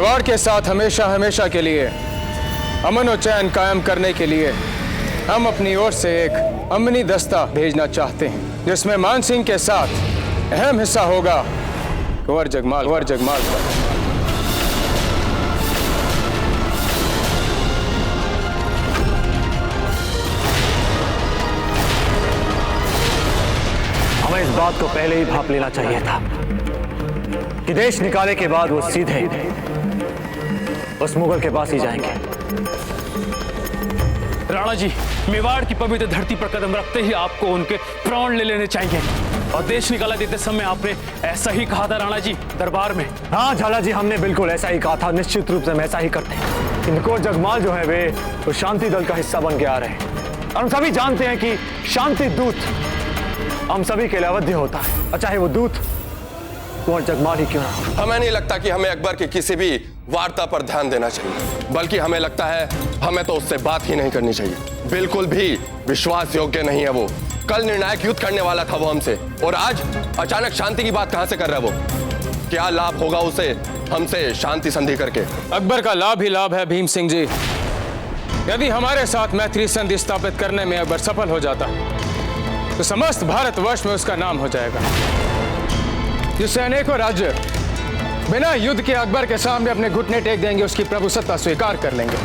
मेवाड़ के साथ हमेशा हमेशा के लिए अमन और चैन कायम करने के लिए हम अपनी ओर से एक अमनी दस्ता भेजना चाहते हैं, जिसमें मान सिंह के साथ अहम हिस्सा होगा कुंवर जगमाल का। हमें इस बात को पहले ही भाप लेना चाहिए था कि देश निकाले के बाद वो सीधे उस मुगल के पास ही जाएंगे। राणा जी, मेवाड़ की पवित्र धरती पर कदम रखते ही आपको उनके प्राण ले लेने चाहिए। और देश निकाला देते समय आपने ऐसा ही कहा था राणा जी दरबार में। हाँ झाला जी, हमने बिल्कुल ऐसा ही कहा था। निश्चित रूप से हम ऐसा ही करते हैं। इनको जगमाल जो है वे तो शांति दल का हिस्सा बन के आ रहे हैं और हम सभी जानते हैं कि शांति दूत हम सभी के लिए अवध्य होता है, और चाहे वो दूत कुंवर जगमाल ही क्यों ना हो। हमें नहीं लगता कि हमें अकबर की किसी भी वार्ता पर ध्यान देना चाहिए, बल्कि हमें लगता है हमें तो उससे बात ही नहीं करनी चाहिए। बिल्कुल भी विश्वास योग्य नहीं है वो। कल निर्णायक युद्ध करने वाला था वो हमसे, और आज अचानक शांति की बात कहां से कर रहा है वो? क्या लाभ होगा उसे हमसे शांति संधि करके? अकबर का लाभ ही लाभ है भीम सिंह जी। यदि हमारे साथ मैत्री संधि स्थापित करने में अकबर सफल हो जाता तो समस्त भारतवर्ष में उसका नाम हो जाएगा, जिससे अनेकों राज्य बिना युद्ध के अकबर के सामने अपने घुटने टेक देंगे, उसकी प्रभुसत्ता स्वीकार कर लेंगे।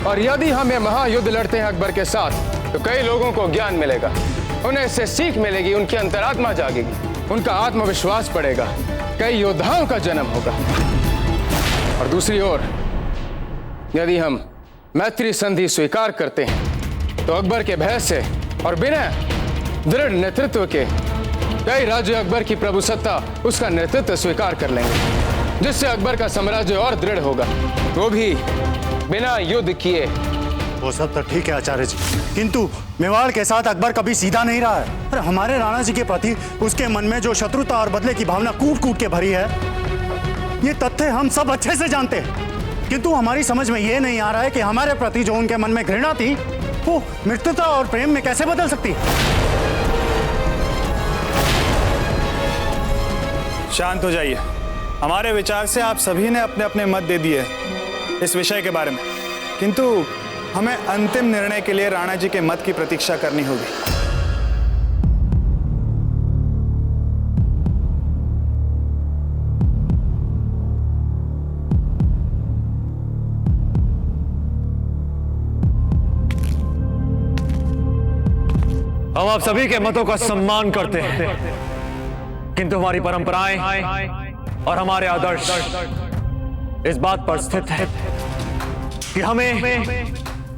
और यदि हम ये महायुद्ध लड़ते हैं अकबर के साथ तो कई लोगों को ज्ञान मिलेगा, उन्हें इससे सीख मिलेगी, उनकी अंतरात्मा जागेगी, उनका आत्मविश्वास बढ़ेगा, कई योद्धाओं का जन्म होगा। और दूसरी ओर यदि हम मैत्री संधि स्वीकार करते हैं तो अकबर के भय से और बिना दृढ़ नेतृत्व के कई राज्य अकबर की प्रभुसत्ता उसका नेतृत्व स्वीकार कर लेंगे, जिससे अकबर का साम्राज्य और दृढ़ होगा, वो भी बिना युद्ध किए। वो सब तो ठीक है आचार्य जी, किंतु मेवाड़ के साथ अकबर कभी सीधा नहीं रहा है। और हमारे राणा जी के प्रति उसके मन में जो शत्रुता और बदले की भावना कूट कूट के भरी है, ये तथ्य हम सब अच्छे से जानते हैं। किंतु हमारी समझ में ये नहीं आ रहा है कि हमारे प्रति जो उनके मन में घृणा थी वो मित्रता और प्रेम में कैसे बदल सकती है। शांत हो जाइए। हमारे विचार से आप सभी ने अपने अपने मत दे दिए इस विषय के बारे में, किंतु हमें अंतिम निर्णय के लिए राणा जी के मत की प्रतीक्षा करनी होगी। हम आप सभी के मतों का सम्मान करते हैं, किंतु हमारी परंपराएं और हमारे आदर्श इस बात पर स्थित है कि हमें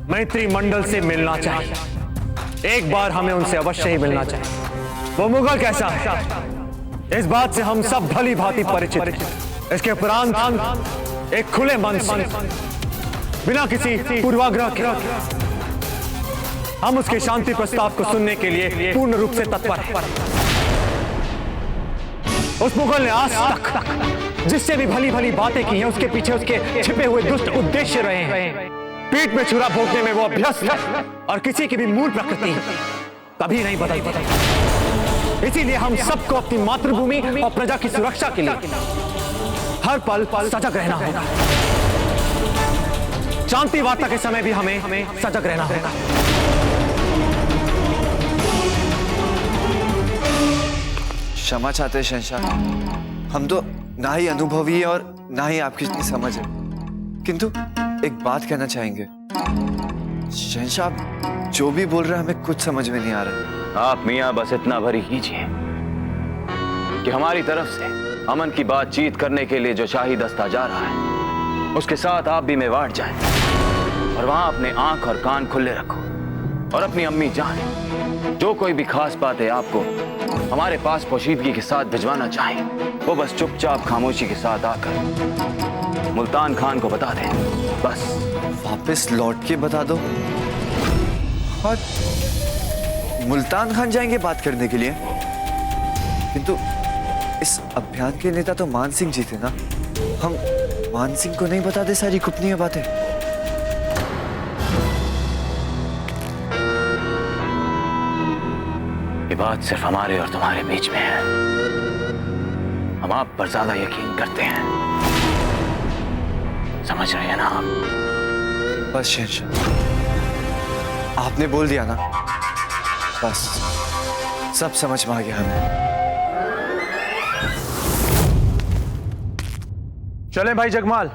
मैत्री मंडल से मिलना चाहिए। एक बार हमें उनसे अवश्य ही मिलना चाहिए। वो मुगल कैसा है इस बात से हम सब भली भांति परिचित हैं। इसके उपरांत एक खुले मन से बिना किसी पूर्वाग्रह के हम उसके शांति प्रस्ताव को सुनने के लिए पूर्ण रूप से तत्पर हैं। उस मुगल ने आज तक जिससे भी भली भली बातें की हैं, उसके पीछे उसके छिपे हुए दुष्ट उद्देश्य रहे हैं। पीठ में छुरा भोंकने में वो अभ्यस्त है और किसी की भी मूल प्रकृति कभी नहीं बदलती। इसीलिए हम सबको अपनी मातृभूमि और प्रजा की सुरक्षा के लिए हर पल सजग रहना होगा। शांति वार्ता के समय भी हमें सजग रहना होगा। क्षमा चाहते हैं शहंशाह, हम तो ना ही अनुभवी और ना ही आपकी इतनी समझ है, किंतु एक बात कहना चाहेंगे। शहंशाह जो भी बोल रहे हैं हमें कुछ समझ में नहीं आ रहा। आप मियाँ बस इतना भरी कीजिए कि हमारी तरफ से अमन की बातचीत करने के लिए जो शाही दस्ता जा रहा है उसके साथ आप भी मेवाड़ जाएं और वहां अपने आंख और कान खुले रखो, और अपनी अम्मी जान जो कोई भी खास बात है आपको हमारे पास पोशीदगी के साथ भिजवाना चाहे वो बस चुपचाप खामोशी के साथ आकर मुल्तान खान को बता दें। बस वापस लौट के बता दो। और मुल्तान खान जाएंगे बात करने के लिए, किंतु इस अभियान के नेता तो मान सिंह जी थे ना। हम मान सिंह को नहीं बता दे सारी गोपनीय बातें? ये बात सिर्फ हमारे और तुम्हारे बीच में है। हम आप पर ज्यादा यकीन करते हैं। समझ रहे हैं ना आप? बस शहंशाह, आपने बोल दिया ना, बस सब समझ में आ गया हमें। चलें भाई जगमाल।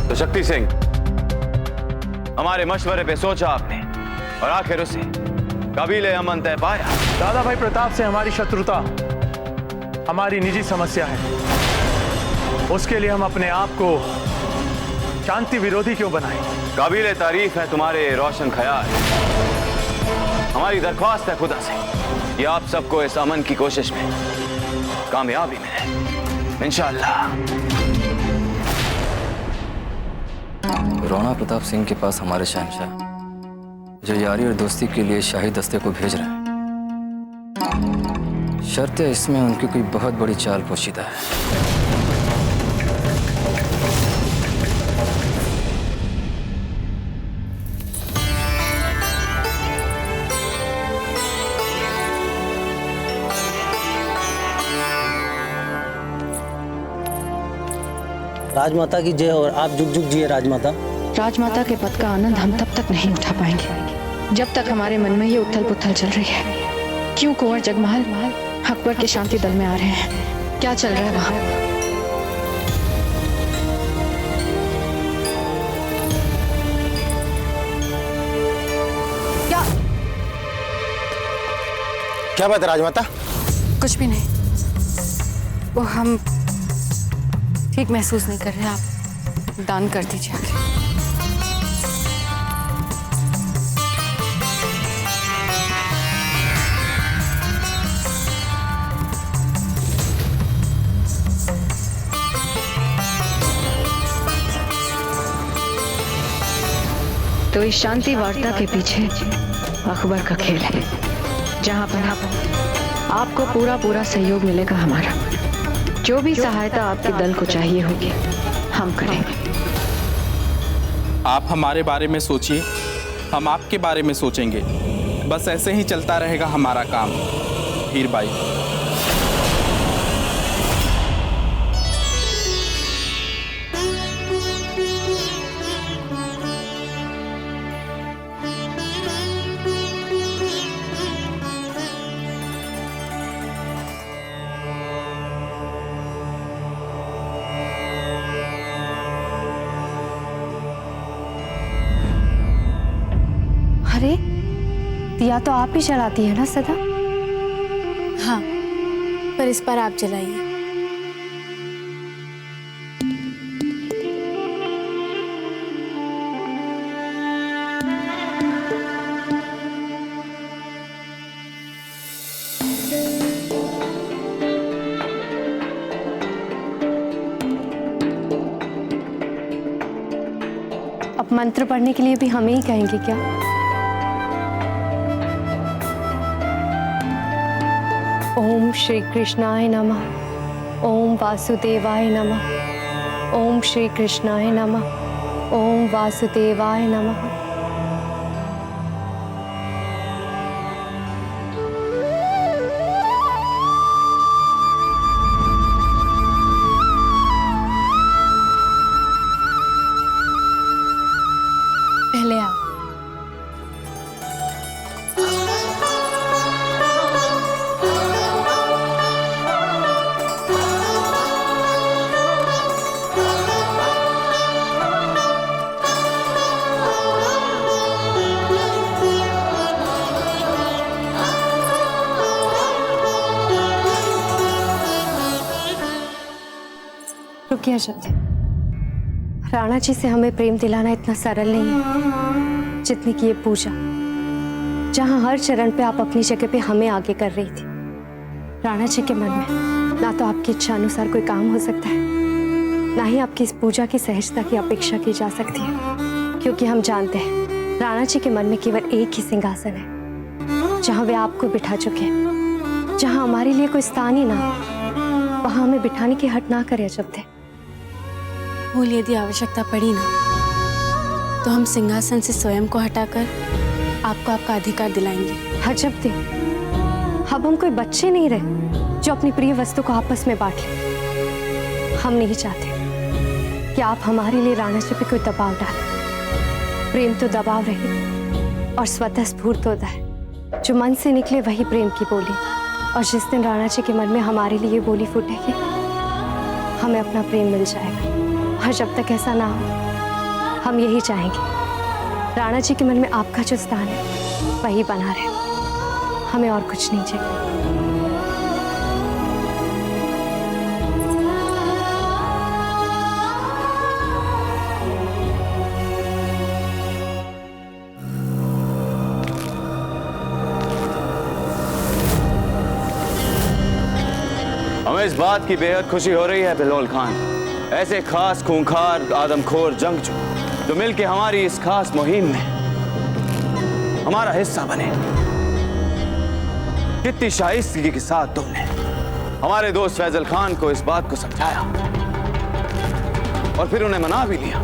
तो शक्ति सिंह, हमारे मशवरे पे सोचा आपने और आखिर उसे कबीले अमन तय पाया। दादा भाई प्रताप से हमारी शत्रुता हमारी निजी समस्या है, उसके लिए हम अपने आप को शांति विरोधी क्यों बनाएं? काबिले तारीफ है तुम्हारे रोशन ख्याल। हमारी दरख्वास्त है खुदा से कि आप सबको इस अमन की कोशिश में कामयाबी मिले इंशाअल्लाह। राणा प्रताप सिंह के पास हमारे शहंशाह जो यारी और दोस्ती के लिए शाही दस्ते को भेज रहे हैं, शर्त है इसमें उनकी कोई बहुत बड़ी चाल पोशीदा है। राजमाता की जय और आप जुग जुग जिए राजमाता। राजमाता के पद का आनंद हम तब तक नहीं उठा पाएंगे जब तक हमारे मन में ये उथल पुथल चल रही है। क्यों कुंवर जगमहल अकबर के शांति दल में आ रहे हैं? क्या चल रहा है वहां? क्या बात है राजमाता? कुछ भी नहीं, वो हम ठीक महसूस नहीं कर रहे। आप दान कर दीजिए आगे। तो इस शांति वार्ता के पीछे अकबर का खेल है, जहां पर आपको पूरा सहयोग मिलेगा हमारा। जो भी सहायता आपके दल को चाहिए होगी हम करेंगे। आप हमारे बारे में सोचिए, हम आपके बारे में सोचेंगे। बस ऐसे ही चलता रहेगा हमारा काम। हीर बाई। अरे दिया तो आप ही जलाती है ना सदा? हाँ, पर इस पर आप जलाइए। अब मंत्र पढ़ने के लिए भी हमें ही कहेंगे क्या? ओम श्री कृष्णाय नमः। ओम वासुदेवाय नमः। ओम श्री कृष्णाय नमः। ओम वासुदेवाय नमः। पहले आप। रुकिए शब्द। राणा जी से हमें प्रेम दिलाना इतना सरल नहीं है जितनी कि ये पूजा, जहां हर चरण पे आप अपनी जगह पे हमें आगे कर रही थी। राणा जी के मन में ना तो आपकी इच्छा अनुसार कोई काम हो सकता है, ना ही आपकी इस पूजा की सहजता की अपेक्षा की जा सकती है, क्योंकि हम जानते हैं राणा जी के मन में केवल एक ही सिंहासन है जहां वे आपको बिठा चुके हैं। जहां हमारे लिए कोई स्थान ही ना, वहां हमें बिठाने की हट ना करे शब्द। भूल यदि आवश्यकता पड़ी ना, तो हम सिंहासन से स्वयं को हटाकर आपको आपका अधिकार दिलाएंगे। अजब दे, अब हम कोई बच्चे नहीं रहे, जो अपनी प्रिय वस्तु को आपस में बांट ले। हम नहीं चाहते कि आप हमारे लिए राणा जी पे कोई दबाव डालें। प्रेम तो दबाव रहे और स्वतः स्फूर्त होता है। जो मन से निकले वही प्रेम की बोली। और जिस दिन राणा जी के मन में हमारे लिए बोली फूटेगी, हमें अपना प्रेम मिल जाएगा। और जब तक ऐसा ना हो, हम यही चाहेंगे राणा जी के मन में आपका जो स्थान है वही बना रहे। हमें और कुछ नहीं चाहिए। हमें इस बात की बेहद खुशी हो रही है बेलोल खान, ऐसे खास खूंखार आदमखोर जंगजू जो मिलके हमारी इस खास मुहिम में हमारा हिस्सा बने। कितनी शाइस्तगी के साथ तुमने हमारे दोस्त फैजल खान को इस बात को समझाया और फिर उन्हें मना भी लिया।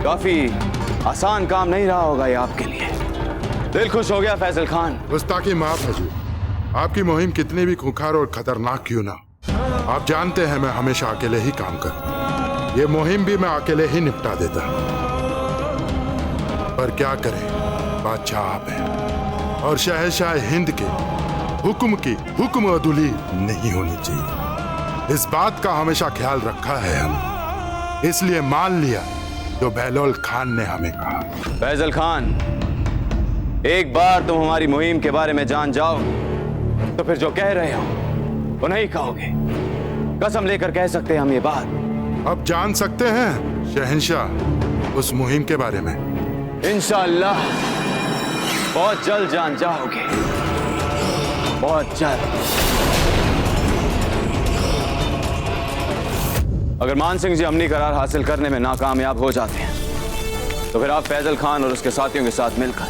काफी आसान काम नहीं रहा होगा ये आपके लिए। दिल खुश हो गया फैजल खान। गुस्ताखी माफ हजूर। आपकी मुहिम कितनी भी खूंखार और खतरनाक क्यों ना, आप जानते हैं मैं हमेशा अकेले ही काम करता। ये मुहिम भी मैं अकेले ही निपटा देता। पर क्या करें, बादशाह आप हैं और शहंशाह हिंद के हुक्म की हुक्म अदुली नहीं होनी चाहिए। इस बात का हमेशा ख्याल रखा है हम, इसलिए मान लिया जो बेलोल खान ने हमें कहा। फैजल खान, एक बार तुम हमारी मुहिम के बारे में जान जाओ तो फिर जो कह रहे हो वो नहीं कहोगे। कसम लेकर कह सकते हैं हम ये बात। अब जान सकते हैं शहंशाह उस मुहिम के बारे में? इंशाअल्लाह बहुत जल्द जान जाओगे, बहुत जल्द। अगर मान सिंह जी अमनी करार हासिल करने में नाकामयाब हो जाते हैं तो फिर आप फैजल खान और उसके साथियों के साथ मिलकर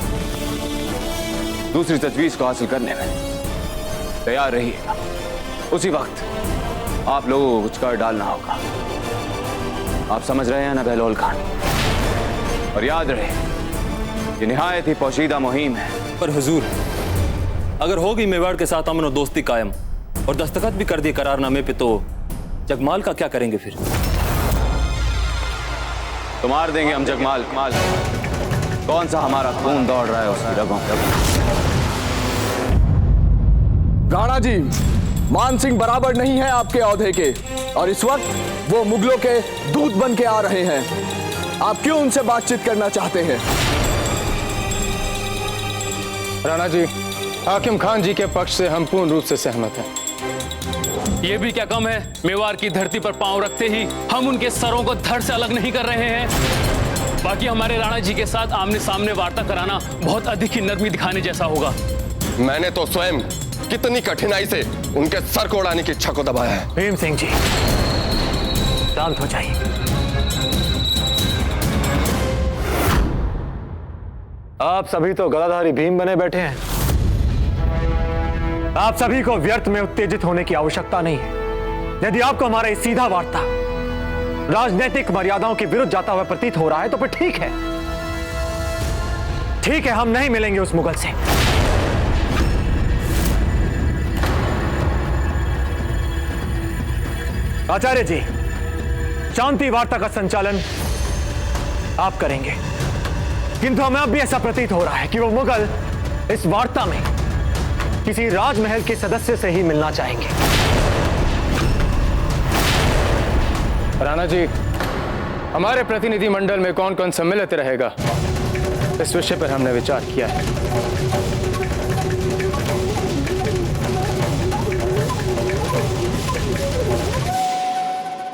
दूसरी तजवीज को हासिल करने में तैयार रहिएगा। उसी वक्त आप लोगों को कुछ कर डालना होगा। आप समझ रहे हैं ना बेलोल खान? और याद रहे ये निहायत ही पोशीदा मुहिम है। पर हुजूर, अगर होगी मेवाड़ के साथ अमन और दोस्ती कायम और दस्तखत भी कर दिए करारनामे पे, तो जगमाल का क्या करेंगे फिर? तो मार देंगे हम जगमाल। कौन सा हमारा खून दौड़ रहा है उसकी रगों पर। राणा जी, मान सिंह बराबर नहीं है आपके औहदे के और इस वक्त वो मुगलों के दूत बन के आ रहे हैं। आप क्यों उनसे बातचीत करना चाहते हैं? राणा जी, हाकिम खान जी के पक्ष से हम पूर्ण रूप से सहमत हैं। ये भी क्या कम है, मेवाड़ की धरती पर पांव रखते ही हम उनके सरों को धड़ से अलग नहीं कर रहे हैं। बाकी हमारे राणा जी के साथ आमने सामने वार्ता कराना बहुत अधिक ही नरमी दिखाने जैसा होगा। मैंने तो स्वयं कितनी कठिनाई से उनके सर को उड़ाने की इच्छा को दबाया है। भीम सिंह जी, शांत हो जाइए। आप सभी तो गदाधारी भीम बने बैठे हैं। आप सभी को व्यर्थ में उत्तेजित होने की आवश्यकता नहीं है। यदि आपको हमारा ये सीधा वार्ता राजनीतिक मर्यादाओं के विरुद्ध जाता हुआ प्रतीत हो रहा है तो फिर ठीक है। ठीक है, हम नहीं मिलेंगे उस मुगल से। आचार्य जी, शांति वार्ता का संचालन आप करेंगे, किंतु हमें अब भी ऐसा प्रतीत हो रहा है कि वो मुगल इस वार्ता में किसी राजमहल के सदस्य से ही मिलना चाहेंगे। राणा जी, हमारे प्रतिनिधि मंडल में कौन कौन सम्मिलित रहेगा, इस विषय पर हमने विचार किया है।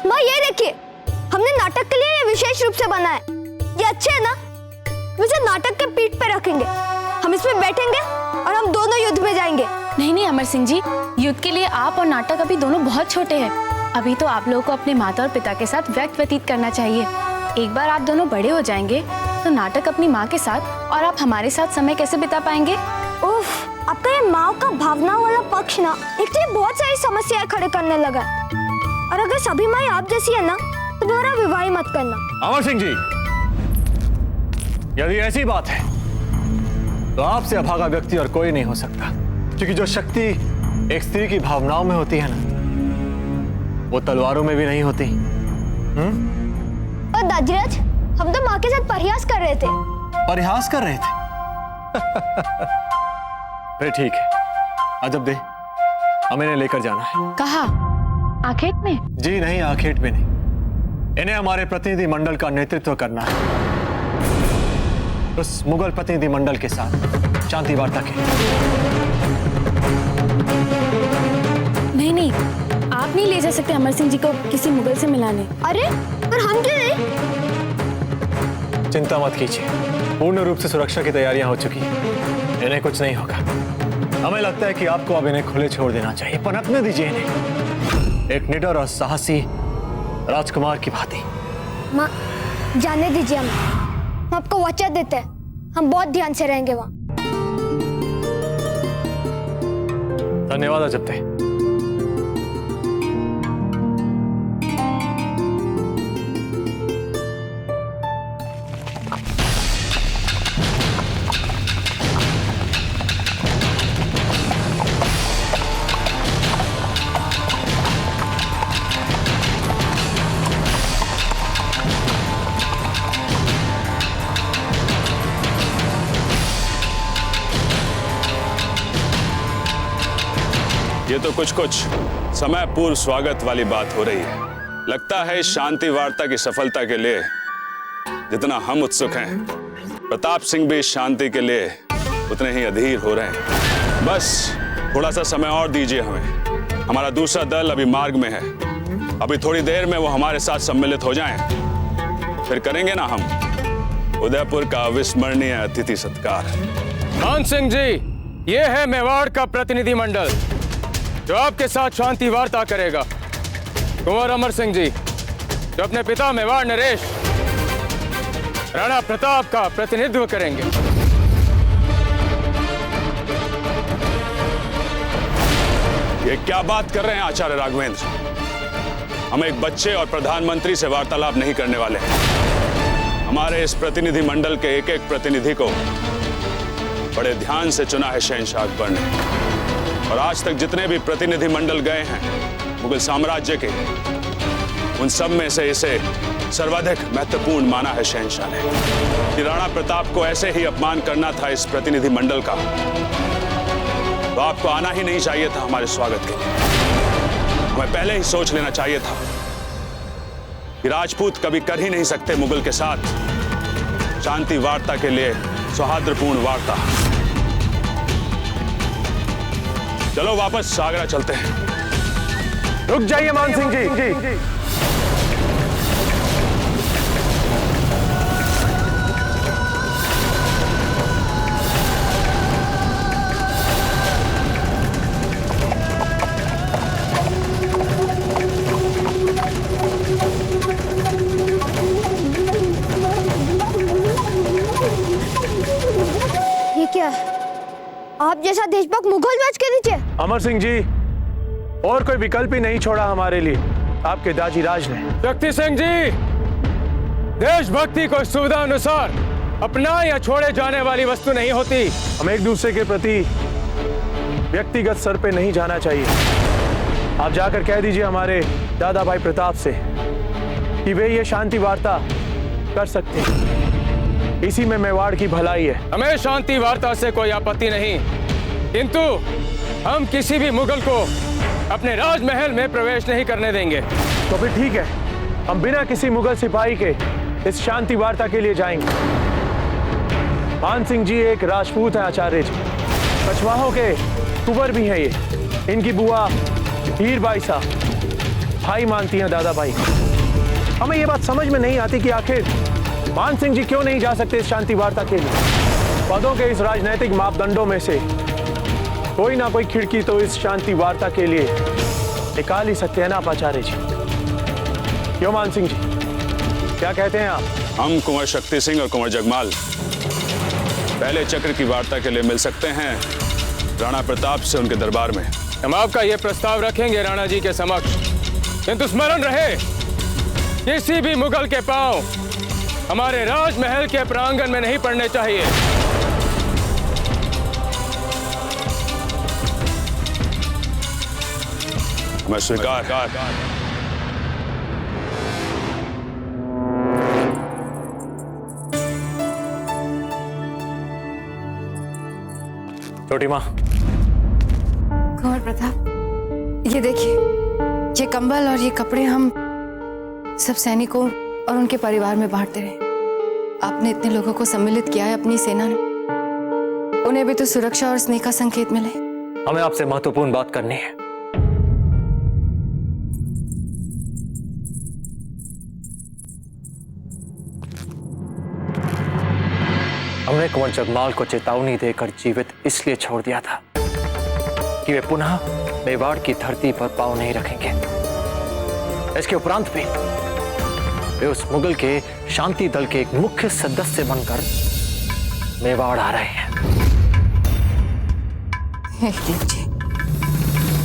माँ, ये देखिए, हमने नाटक के लिए ये विशेष रूप से बना है। ये अच्छे है ना? मुझे नाटक के पीठ पे रखेंगे, हम इसमें बैठेंगे और हम दोनों युद्ध में जाएंगे। नहीं नहीं अमर सिंह जी, युद्ध के लिए आप और नाटक अभी दोनों बहुत छोटे हैं। अभी तो आप लोगों को अपने माता और पिता के साथ व्यतीत करना चाहिए। एक बार आप दोनों बड़े हो जाएंगे तो नाटक अपनी माँ के साथ और आप हमारे साथ समय कैसे बिता पाएंगे? उफ, आपका ये माँ का भावना वाला पक्ष ना एक तो बहुत सारी समस्याएं खड़े करने लगा। और अगर सभी माँ आप जैसी है ना तो दोबारा विवाह ही मत करना। अमर सिंह जी, यदि ऐसी बात है तो आपसे अभागा व्यक्ति और कोई नहीं हो सकता, क्योंकि जो शक्ति एक स्त्री की भावनाओं में होती है ना, वो तलवारों में भी नहीं होती। और दादीराज, हम तो माँ के साथ परिहास कर रहे थे। परिहास कर रहे थे? फिर ठीक है, अजब दे, हमें इन्हें लेकर जाना है। कहा? आखेट में? जी नहीं, आखेट में नहीं। इन्हें हमारे प्रतिनिधि मंडल का नेतृत्व करना है, उस मुगल प्रतिनिधि मंडल के साथ शांति वार्ता के। नहीं नहीं, आप नहीं ले जा सकते अमर सिंह जी को किसी मुगल से मिलाने। अरे पर हम क्यों नहीं? चिंता मत कीजिए, पूर्ण रूप से सुरक्षा की तैयारियां हो चुकी हैं, इन्हें कुछ नहीं होगा। हमें लगता है कि आपको अब इन्हें खुले छोड़ देना चाहिए, पनपने दीजिए इन्हें, एक निडर और साहसी राजकुमार की भांति। माँ, जाने दीजिए, हम आपको वचन देते हैं, हम बहुत ध्यान से रहेंगे वहाँ। धन्यवाद अजब्दे। ये तो कुछ समय पूर्व स्वागत वाली बात हो रही है। लगता है इस शांति वार्ता की सफलता के लिए जितना हम उत्सुक हैं, प्रताप सिंह भी इस शांति के लिए उतने ही अधीर हो रहे हैं। बस थोड़ा सा समय और दीजिए हमें। हमारा दूसरा दल अभी मार्ग में है, अभी थोड़ी देर में वो हमारे साथ सम्मिलित हो जाएं, फिर करेंगे ना हम उदयपुर का अविस्मरणीय अतिथि सत्कार। मान सिंह जी, ये है मेवाड़ का प्रतिनिधि मंडल जो आपके साथ शांति वार्ता करेगा। कुंवर अमर सिंह जी, जो अपने पिता मेवाड़ नरेश राणा प्रताप का प्रतिनिधित्व करेंगे। ये क्या बात कर रहे हैं आचार्य राघवेंद्र? हम एक बच्चे और प्रधानमंत्री से वार्तालाप नहीं करने वाले हैं। हमारे इस प्रतिनिधि मंडल के एक एक प्रतिनिधि को बड़े ध्यान से चुना है शहंशाह अकबर ने, और आज तक जितने भी प्रतिनिधि मंडल गए हैं मुगल साम्राज्य के, उन सब में से इसे सर्वाधिक महत्वपूर्ण माना है शहंशाह ने। कि राणा प्रताप को ऐसे ही अपमान करना था इस प्रतिनिधि मंडल का, तो आपको आना ही नहीं चाहिए था हमारे स्वागत के लिए। हमें पहले ही सोच लेना चाहिए था कि राजपूत कभी कर ही नहीं सकते मुगल के साथ शांति वार्ता के लिए सौहार्दपूर्ण वार्ता। चलो वापस आगरा चलते हैं। रुक जाइए मान सिंह जी। ये क्या है? आप जैसा देशभक्त मुगल मैच के नीचे। अमर सिंह जी, और कोई विकल्प ही नहीं छोड़ा हमारे लिए आपके दाजी राज ने। शक्ति सिंह जी, देशभक्ति को सुविधा अनुसार अपना या छोड़े जाने वाली वस्तु नहीं होती। हम एक दूसरे के प्रति व्यक्तिगत स्तर पे नहीं जाना चाहिए। आप जाकर कह दीजिए हमारे दादा भाई प्रताप से कि वे ये शांति वार्ता कर सकते हैं, इसी में मेवाड़ की भलाई है। हमें शांति वार्ता से कोई आपत्ति नहीं, किंतु हम किसी भी मुगल को अपने राजमहल में प्रवेश नहीं करने देंगे। तो फिर ठीक है, हम बिना किसी मुगल सिपाही के इस शांति वार्ता के लिए जाएंगे। मान सिंह जी एक राजपूत है आचार्य जी, कछवाहों के कुंवर भी हैं ये। इनकी बुआ हीरबाई साहब भाई मानती हैं दादा भाई। हमें ये बात समझ में नहीं आती कि आखिर मान सिंह जी क्यों नहीं जा सकते इस शांति वार्ता के लिए। पदों के इस राजनैतिक मापदंडों में से कोई ना कोई खिड़की तो इस शांति वार्ता के लिए निकाल ही सकते हैं ना आप आचार्य जी। क्यों मान सिंह जी, क्या कहते हैं आप? हम कुंवर शक्ति सिंह और कुंवर जगमाल पहले चक्र की वार्ता के लिए मिल सकते हैं राणा प्रताप से उनके दरबार में। हम आपका यह प्रस्ताव रखेंगे राणा जी के समक्ष, किंतु स्मरण रहे किसी भी मुगल के पांव हमारे राजमहल के प्रांगण में नहीं पड़ने चाहिए। मैं स्वीकार। छोटी माँ। कुंवर प्रताप, ये देखिए, ये कंबल और ये कपड़े हम सब सैनिकों और उनके परिवार में बांटते रहे। आपने इतने लोगों को सम्मिलित किया है अपनी सेना ने, उन्हें भी तो सुरक्षा और स्नेह का संकेत मिले। हमें आपसे महत्वपूर्ण बात करनी है। हमने कुंवर जगमाल को चेतावनी देकर जीवित इसलिए छोड़ दिया था कि वे पुनः मेवाड़ की धरती पर पांव नहीं रखेंगे। इसके उपरांत भी वे उस मुगल के शांति दल के एक मुख्य सदस्य बनकर मेवाड़ आ रहे हैं। हे देव जी,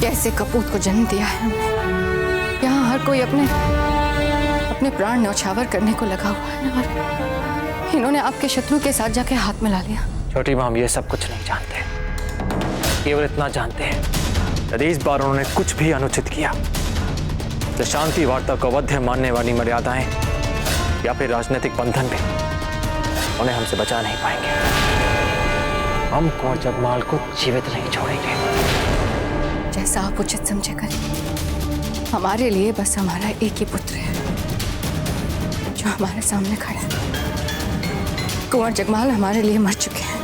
कैसे कपूत को जन्म दिया है हमने। यहाँ हर कोई अपने प्राण न्यौछावर करने को लगा हुआ है और इन्होंने आपके शत्रु के साथ जाके हाथ मिला लिया। छोटी माँ, हम ये सब कुछ नहीं जानते, केवल इतना जानते हैं यदि इस बार उन्होंने कुछ भी अनुचित किया तो शांति वार्ता को अवध्य मानने वाली मर्यादाएं या फिर राजनीतिक बंधन भी उन्हें हमसे बचा नहीं पाएंगे। हम कुंवर जगमाल को जीवित नहीं छोड़ेंगे। जैसा आप उचित समझे करें। हमारे लिए बस हमारा एक ही पुत्र है जो हमारे सामने खड़ा है। कुंवर जगमाल हमारे लिए मर चुके हैं।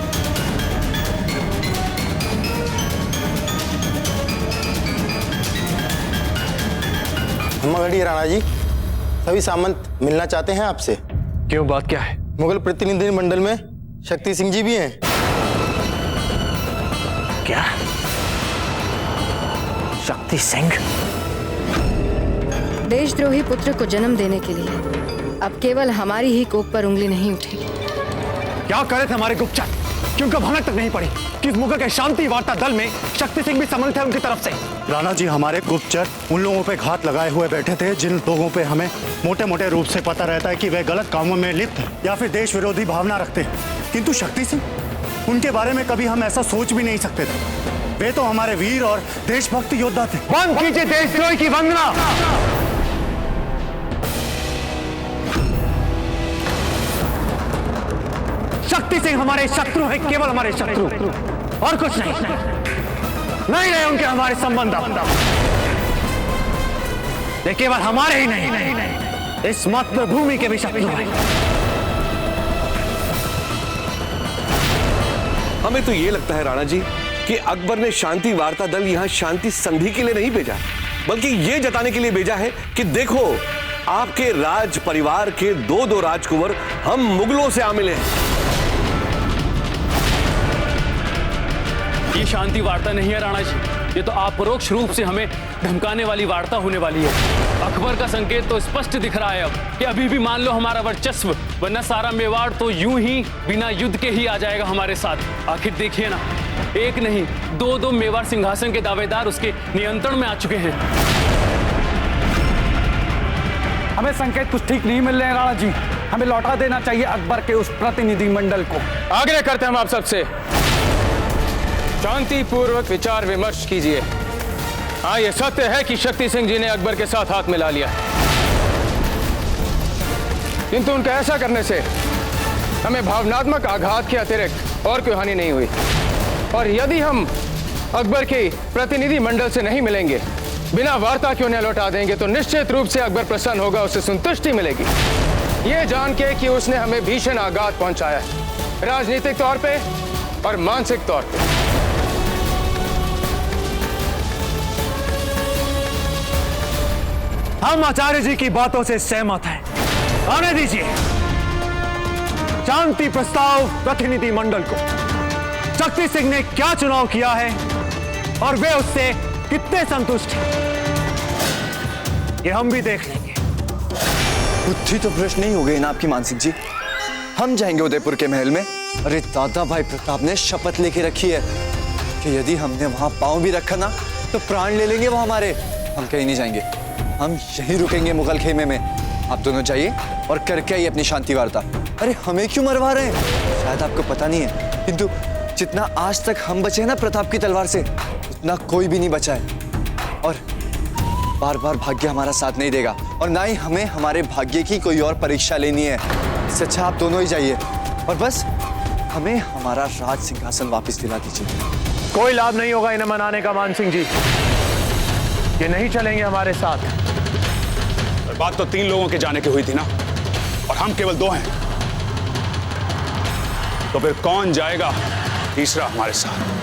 मगड़ी राणा जी, सभी सामंत मिलना चाहते हैं आपसे। क्यों, बात क्या है? मुगल प्रतिनिधि मंडल में शक्ति सिंह जी भी हैं। क्या? शक्ति सिंह? देशद्रोही पुत्र को जन्म देने के लिए अब केवल हमारी ही कोख पर उंगली नहीं उठेगी। क्या करे थे हमारे गुप्तचर? क्यों कब हमें तक नहीं पड़ी कि इस मुगल के शांति वार्ता दल में शक्ति सिंह भी सम्मिलित है उनकी तरफ से? राणा जी, हमारे गुप्तचर उन लोगों पे घात लगाए हुए बैठे थे जिन लोगों पे हमें मोटे मोटे रूप से पता रहता है कि वे गलत कामों में लिप्त हैं या फिर देश विरोधी भावना रखते हैं। किंतु शक्ति सिंह, उनके बारे में कभी हम ऐसा सोच भी नहीं सकते थे। वे तो हमारे वीर और देशभक्त योद्धा थे। बंद कीजिए देशद्रोही की वंदना। शक्ति सिंह हमारे शत्रु हैं, केवल हमारे शत्रु और कुछ नहीं। नहीं रहे उनके हमारे संबंध। ये केवल हमारे ही नहीं, इस मातृभूमि के भी शत्रु हैं। हमें तो ये लगता है राणा जी कि अकबर ने शांति वार्ता दल यहाँ शांति संधि के लिए नहीं भेजा, बल्कि ये जताने के लिए भेजा है कि देखो, आपके राज परिवार के दो राजकुंवर हम मुगलों से आ मिले हैं। ये शांति वार्ता नहीं है राणा जी, ये तो अपरोक्ष रूप से हमें धमकाने वाली वार्ता होने वाली है। अकबर का संकेत तो स्पष्ट दिख रहा है अब कि अभी भी मान लो हमारा वर्चस्व, वरना सारा मेवाड़ तो यूं ही बिना युद्ध के ही आ जाएगा हमारे साथ। आखिर देखिए ना, एक नहीं दो मेवाड़ सिंहासन के दावेदार उसके नियंत्रण में आ चुके हैं। हमें संकेत कुछ ठीक नहीं मिल रहे हैं राणा जी। हमें लौटा देना चाहिए अकबर के उस प्रतिनिधि मंडल को। आग्रह करते हैं हम आप सबसे, शांतिपूर्वक विचार विमर्श कीजिए। हाँ, यह सत्य है कि शक्ति सिंह जी ने अकबर के साथ हाथ मिला लिया, किंतु उनका ऐसा करने से हमें भावनात्मक आघात के अतिरिक्त और कोई हानि नहीं हुई। और यदि हम अकबर के प्रतिनिधि मंडल से नहीं मिलेंगे, बिना वार्ता के उन्हें लौटा देंगे, तो निश्चित रूप से अकबर प्रसन्न होगा, उसे संतुष्टि मिलेगी, ये जान के कि उसने हमें भीषण आघात पहुंचाया है, राजनीतिक तौर पे और मानसिक तौर पे। हम आचार्य जी की बातों से सहमत हैं। आने दीजिए शांति प्रस्ताव प्रतिनिधि मंडल को। शक्ति सिंह ने क्या चुनाव किया है और वे उससे कितने संतुष्ट हैं, ये हम भी देख लेंगे। बुद्धि तो भ्रष्ट नहीं हो गई ना आपकी, मानसिंह जी? हम जाएंगे उदयपुर के महल में। अरे दादा भाई प्रताप ने शपथ लेके रखी है कि यदि हमने वहां पांव भी रखा ना तो प्राण ले लेंगे वो हमारे। हम कहीं नहीं जाएंगे, हम यहीं रुकेंगे मुगल खेमे में। आप दोनों जाइए और करके आइए अपनी शांति वार्ता। अरे हमें क्यों मरवा रहे हैं? शायद आपको पता नहीं है, किंतु जितना आज तक हम बचे हैं ना प्रताप की तलवार से, उतना कोई भी नहीं बचा है। और बार बार भाग्य हमारा साथ नहीं देगा और ना ही हमें हमारे भाग्य की कोई और परीक्षा लेनी है। इससे अच्छा आप दोनों ही जाइए और बस हमें हमारा राज सिंहासन वापस दिला दीजिए। कोई लाभ नहीं होगा इन्हें मनाने का मान सिंह जी, ये नहीं चलेंगे हमारे साथ। बात तो 3 लोगों के जाने की हुई थी ना, और हम केवल 2 हैं। तो फिर कौन जाएगा तीसरा हमारे साथ?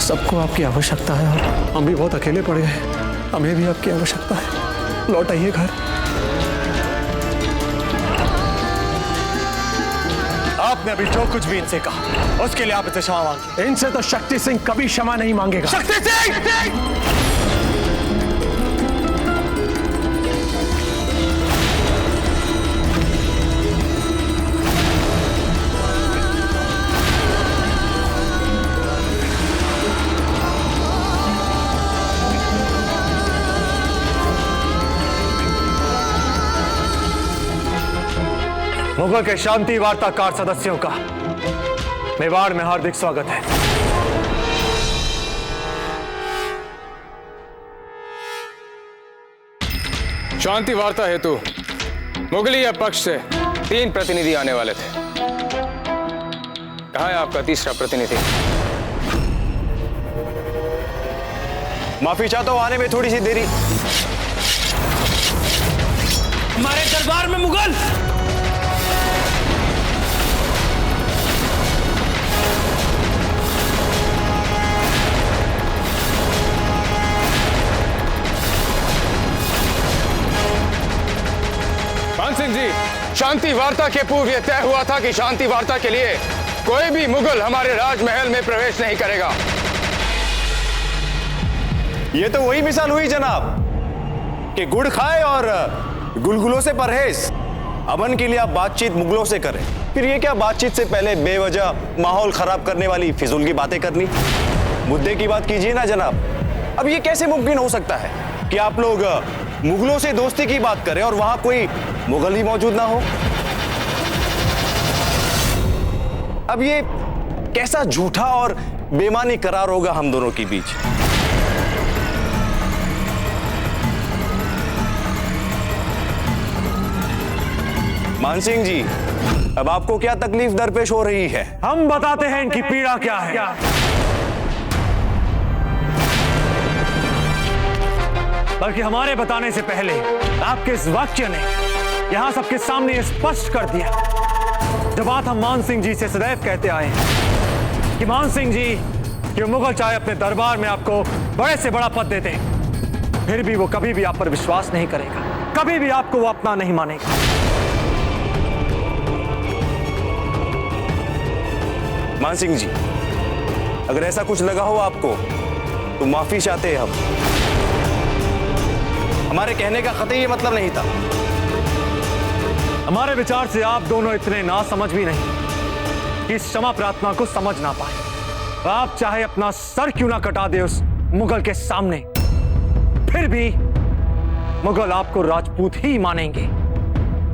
सबको आपकी आवश्यकता है और हम भी बहुत अकेले पड़ गए। हमें भी आपकी आवश्यकता है, लौट आइए घर। आपने अभी जो कुछ भी इनसे कहा उसके लिए आप इसे क्षमा मांगिए। इनसे तो शक्ति सिंह कभी क्षमा नहीं मांगेगा। शक्ति सिंह! मुगल के शांति वार्ताकार सदस्यों का मेवाड़ में हार्दिक स्वागत है। शांति वार्ता हेतु मुगलिया पक्ष से 3 प्रतिनिधि आने वाले थे। कहाँ है आपका तीसरा प्रतिनिधि? माफी चाहता हूं, आने में थोड़ी सी देरी। हमारे दरबार में मुगल! मान सिंह जी, शांति वार्ता के पूर्व यह तय हुआ था कि शांति वार्ता के लिए कोई भी मुगल हमारे राजमहल में प्रवेश नहीं करेगा। ये तो वही मिसाल हुई जनाब कि गुड़ खाए और गुलगुलों से परहेज। अमन के लिए आप बातचीत मुगलों से करें, फिर ये क्या बातचीत से पहले बेवजह माहौल खराब करने वाली फिजूल की बातें करनी। मुद्दे की बात कीजिए ना जनाब। अब ये कैसे मुमकिन हो सकता है कि आप लोग मुगलों से दोस्ती की बात करें और वहां कोई मुगल ही मौजूद ना हो? अब ये कैसा झूठा और बेमानी करार होगा हम दोनों के बीच? मान सिंह जी, अब आपको क्या तकलीफ दरपेश हो रही है? हम बताते हैं इनकी पीड़ा क्या है। बल्कि हमारे बताने से पहले आपके इस वाक्य ने यहां सबके सामने ये स्पष्ट कर दिया। जब बात हम मान सिंह जी से सदैव कहते आए हैं कि मान सिंह जी कि मुगल चाहे अपने दरबार में आपको बड़े से बड़ा पद देते, फिर भी वो कभी भी आप पर विश्वास नहीं करेगा, कभी भी आपको वो अपना नहीं मानेगा। मान सिंह जी, अगर ऐसा कुछ लगा हो आपको तो माफी चाहते हैं हम। हमारे कहने का कतई ये मतलब नहीं था। हमारे विचार से आप दोनों इतने ना समझ भी नहीं कि इस क्षमा प्रार्थना को समझ ना पाए। आप चाहे अपना सर क्यों ना कटा दे उस मुगल के सामने, फिर भी मुगल आपको राजपूत ही मानेंगे,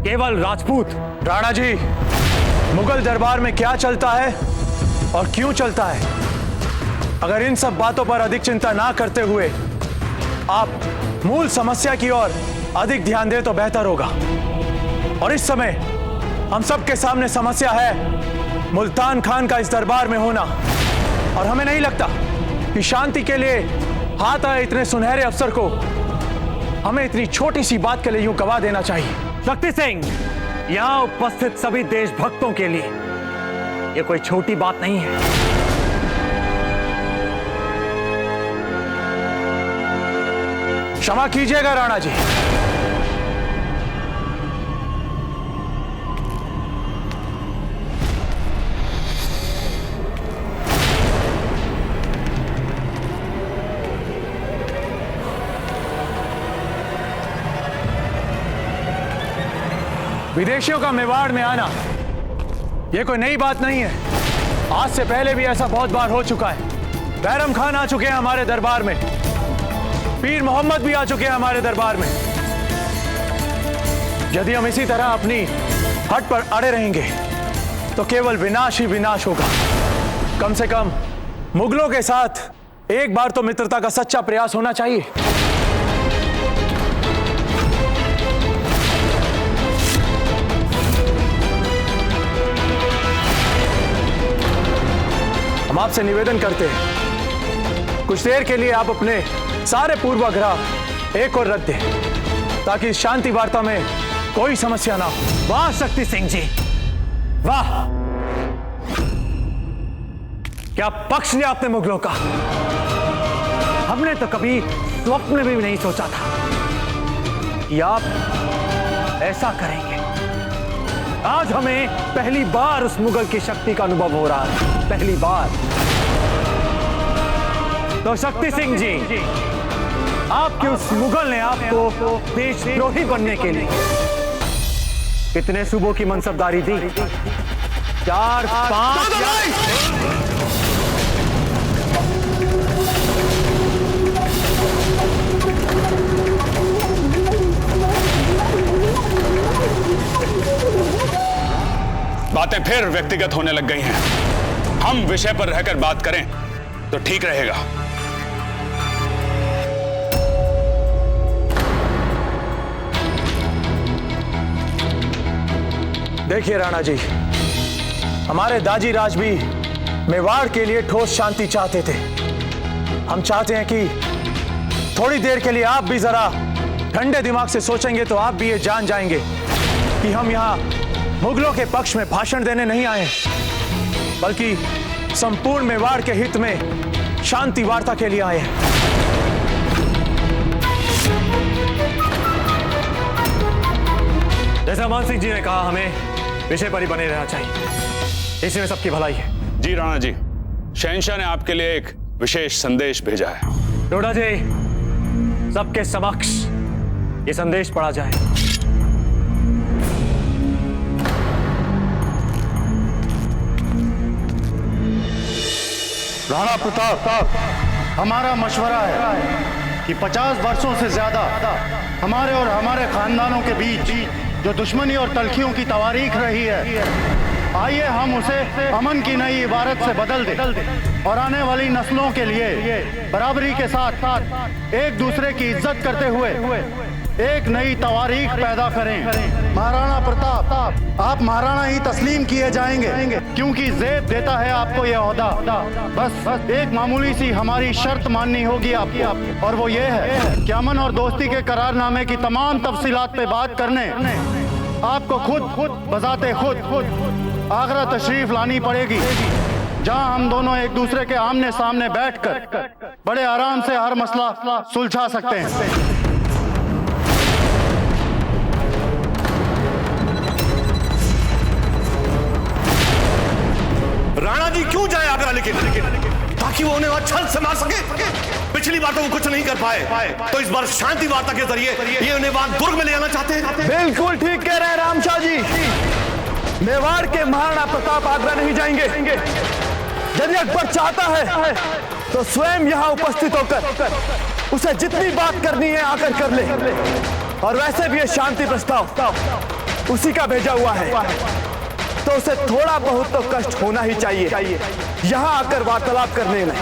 केवल राजपूत। राणा जी, मुगल दरबार में क्या चलता है और क्यों चलता है, अगर इन सब बातों पर अधिक चिंता ना करते हुए आप मूल समस्या की ओर अधिक ध्यान दें तो बेहतर होगा। और इस समय हम सब के सामने समस्या है मुल्तान खान का इस दरबार में होना, और हमें नहीं लगता कि शांति के लिए हाथ आए इतने सुनहरे अवसर को हमें इतनी छोटी सी बात के लिए यूं गवा देना चाहिए। शक्ति सिंह, यहां उपस्थित सभी देशभक्तों के लिए यह कोई छोटी बात नहीं है। क्षमा कीजिएगा राणा जी। विदेशियों का मेवाड़ में आना यह कोई नई बात नहीं है। आज से पहले भी ऐसा बहुत बार हो चुका है। बैरम खान आ चुके हैं हमारे दरबार में, पीर मोहम्मद भी आ चुके हैं हमारे दरबार में। यदि हम इसी तरह अपनी हट पर अड़े रहेंगे तो केवल विनाश ही विनाश होगा। कम से कम मुगलों के साथ एक बार तो मित्रता का सच्चा प्रयास होना चाहिए। हम आपसे निवेदन करते हैं, कुछ देर के लिए आप अपने सारे पूर्वाग्रह एक और रद्द दें ताकि इस शांति वार्ता में कोई समस्या ना हो। वाह शक्ति सिंह जी, वाह! क्या पक्ष लिया आपने मुगलों का। हमने तो कभी स्वप्न में भी नहीं सोचा था कि आप ऐसा करेंगे। आज हमें पहली बार उस मुगल की शक्ति का अनुभव हो रहा है, पहली बार। तो शक्ति सिंह जी, आपके उस मुगल ने आपको देशद्रोही बनने के लिए कितने सूबों की मनसबदारी दी? 4, 5 बातें फिर व्यक्तिगत होने लग गई हैं। हम विषय पर रहकर बात करें तो ठीक रहेगा। देखिए राणा जी, हमारे दाजी राज भी मेवाड़ के लिए ठोस शांति चाहते थे। हम चाहते हैं कि थोड़ी देर के लिए आप भी जरा ठंडे दिमाग से सोचेंगे तो आप भी ये जान जाएंगे कि हम यहाँ मुगलों के पक्ष में भाषण देने नहीं आए, बल्कि संपूर्ण मेवाड़ के हित में शांति वार्ता के लिए आए हैं। जैसा मान सिंह जी ने कहा, हमें विषय पर ही बने रहना चाहिए, इसी में सबकी भलाई है। जी राणा जी, शहंशाह ने आपके लिए एक विशेष संदेश भेजा है। डोडा जी, सबके समक्ष ये संदेश पढ़ा जाए। राणा प्रताप, हमारा मशवरा है कि 50 वर्षों से ज्यादा हमारे और हमारे खानदानों के बीच जो दुश्मनी और तलखियों की तवारीख रही है, आइए हम उसे अमन की नई इबारत से बदल दें और आने वाली नस्लों के लिए बराबरी के साथ एक दूसरे की इज्जत करते हुए एक नई तवारीख पैदा करें। महाराणा प्रताप, आप महाराणा ही तस्लीम किए जाएंगे क्योंकि ज़ेब देता है आपको यह ओहदा। बस एक मामूली सी हमारी शर्त माननी होगी आपको, और वो ये है कि अमन और दोस्ती के करारनामे की तमाम तफसीलात पे बात करने आपको खुद बजाते खुद आगरा तशरीफ लानी पड़ेगी, जहां हम दोनों एक दूसरे के आमने सामने बैठकर बड़े आराम से हर मसला सुलझा सकते हैं। राणा जी क्यों जाए आगरा, लेकिन ताकि वो उन्हें छल से मार सके। पिछली बार तो वो कुछ नहीं कर पाए, तो इस बार शांति वार्ता के जरिए ये उन्हें वहां दुर्ग में ले जाना चाहते हैं। बिल्कुल ठीक कह रहे हैं रामशाह जी। मेवाड़ के महाराणा प्रताप आगरा नहीं जाएंगे। यदि अकबर चाहता है तो स्वयं यहाँ उपस्थित होकर उसे जितनी बात करनी है आकर कर ले। और वैसे भी ये शांति प्रस्ताव उसी का भेजा हुआ है, तो उसे थोड़ा बहुत तो कष्ट होना ही चाहिए यहाँ आकर वार्तालाप करने में।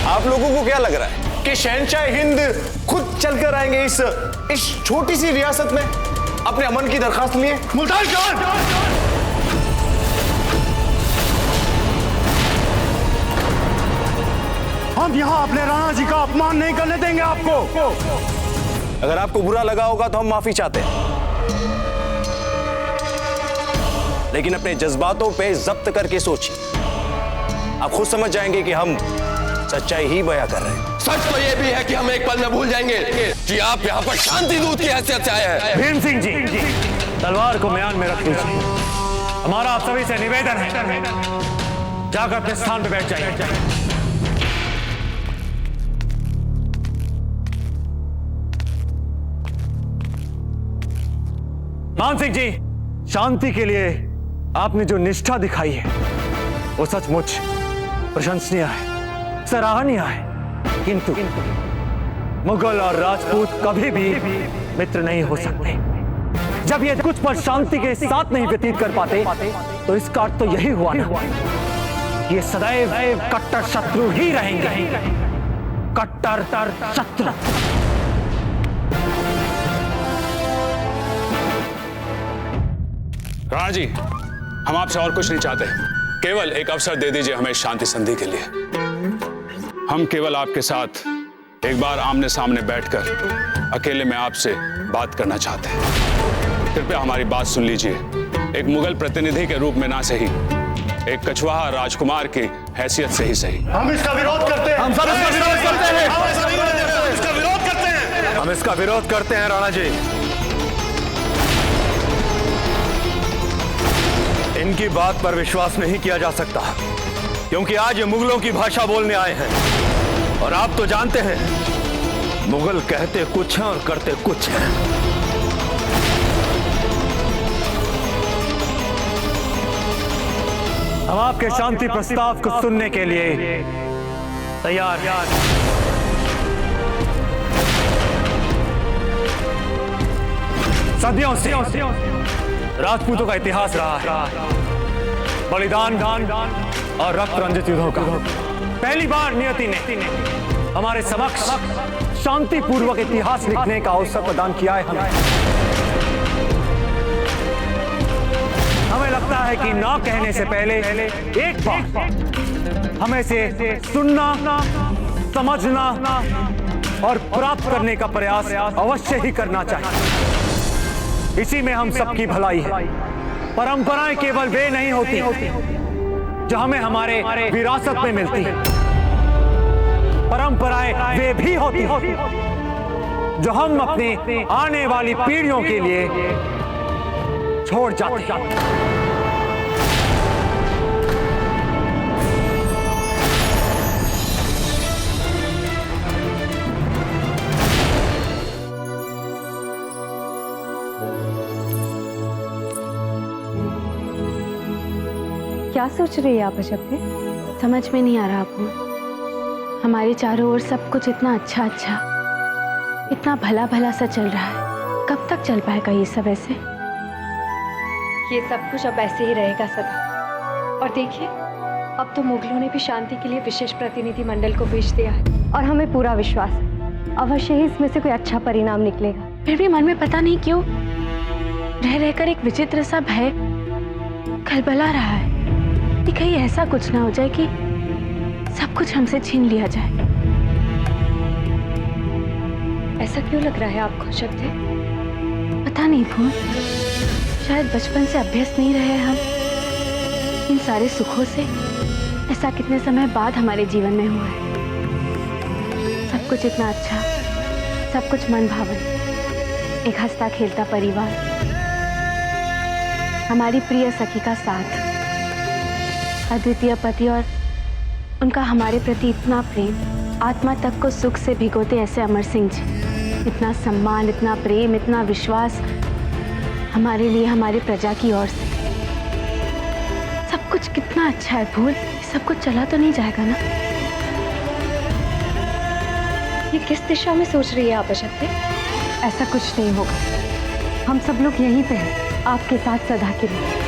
आप लोगों को क्या लग रहा है कि शहंशाह हिंद खुद चलकर आएंगे इस छोटी सी रियासत में अपने अमन की दरखास्त लिए? मुल्तान खान, हम यहाँ अपने राणा जी का अपमान नहीं करने देंगे आपको। अगर आपको बुरा लगा होगा तो हम माफी चाहते हैं, लेकिन अपने जज्बातों पे जब्त करके सोचिए। आप खुद समझ जाएंगे कि हम सच्चाई ही बयां कर रहे हैं। सच तो ये भी है कि हम एक पल में भूल जाएंगे कि आप यहाँ पर शांति दूत की हैसियत से आए हैं। भीम सिंह जी, तलवार को म्यान में रख दीजिए। हमारा आप सभी से निवेदन है, जाकर अपने स्थान पर बैठ जाइए। मान सिंह जी, शांति के लिए आपने जो निष्ठा दिखाई है वो सचमुच प्रशंसनीय है, सराहनीय है। किंतु मुगल और राजपूत कभी भी मित्र नहीं हो सकते। जब ये कुछ पल शांति के साथ नहीं व्यतीत कर पाते तो इसका अर्थ तो यही हुआ ना, ये सदैव कट्टर शत्रु ही रहेंगे, कट्टर शत्रु। राणा जी, हम आपसे और कुछ नहीं चाहते, केवल एक अवसर दे दीजिए हमें शांति संधि के लिए। हम केवल आपके साथ एक बार आमने सामने बैठकर अकेले में आपसे बात करना चाहते हैं। कृपया हमारी बात सुन लीजिए। एक मुगल प्रतिनिधि के रूप में ना सही, एक कछवाहा राजकुमार की हैसियत से ही सही। हम इसका विरोध करते हैं। हम सब इसका विरोध करते हैं। हम इसका विरोध करते हैं। हम इसका विरोध करते हैं राणा जी। इनकी बात पर विश्वास नहीं किया जा सकता, क्योंकि आज ये मुगलों की भाषा बोलने आए हैं। और आप तो जानते हैं, मुगल कहते कुछ हैं और करते कुछ हैं। हम आपके शांति प्रस्ताव को सुनने के लिए तैयार हैं। सदियों से राजपूतों का इतिहास रहा है, बलिदान और रक्त रंजित युद्धों का। पहली बार नियति ने हमारे समक्ष शांतिपूर्वक इतिहास लिखने का अवसर प्रदान किया है। हमें लगता है कि ना कहने से पहले एक बार हमें से सुनना, समझना और प्राप्त करने का प्रयास अवश्य ही करना चाहिए। इसी में हम सबकी भलाई है। परंपराएं केवल वे नहीं होती जो हमें हमारे विरासत में मिलती है। परंपराएं वे भी होती जो हम अपने आने वाली पीढ़ियों के लिए छोड़ जाते हैं। क्या सोच रही है आप अजब पे? समझ में नहीं आ रहा आपको। हमारे चारों ओर सब कुछ इतना अच्छा इतना भला भला सा चल रहा है। कब तक चल पाएगा ये सब ऐसे? ये सब कुछ अब ऐसे ही रहेगा सदा। और देखिए, अब तो मुगलों ने भी शांति के लिए विशेष प्रतिनिधि मंडल को भेज दिया है और हमें पूरा विश्वास है अवश्य ही इसमें से कोई अच्छा परिणाम निकलेगा। फिर भी मन में पता नहीं क्यों रह रहकर एक विचित्र सा भय खलबला रहा है कि कहीं ऐसा कुछ ना हो जाए कि सब कुछ हमसे छीन लिया जाए। ऐसा क्यों लग रहा है आपको शब्द? पता नहीं भूल, शायद बचपन से अभ्यस्त नहीं रहे हम इन सारे सुखों से। ऐसा कितने समय बाद हमारे जीवन में हुआ है। सब कुछ इतना अच्छा, सब कुछ मन भावन, एक हंसता खेलता परिवार, हमारी प्रिय सखी का साथ, अद्वितीय पति और उनका हमारे प्रति इतना प्रेम, आत्मा तक को सुख से भिगोते ऐसे अमर सिंह जी। इतना सम्मान, इतना प्रेम, इतना विश्वास हमारे लिए, हमारे प्रजा की ओर से। सब कुछ कितना अच्छा है भूल। सब कुछ चला तो नहीं जाएगा ना? ये किस दिशा में सोच रही है आप अजब? ऐसा कुछ नहीं होगा। हम सब लोग यहीं पे हैं, आपके साथ सदा के लिए।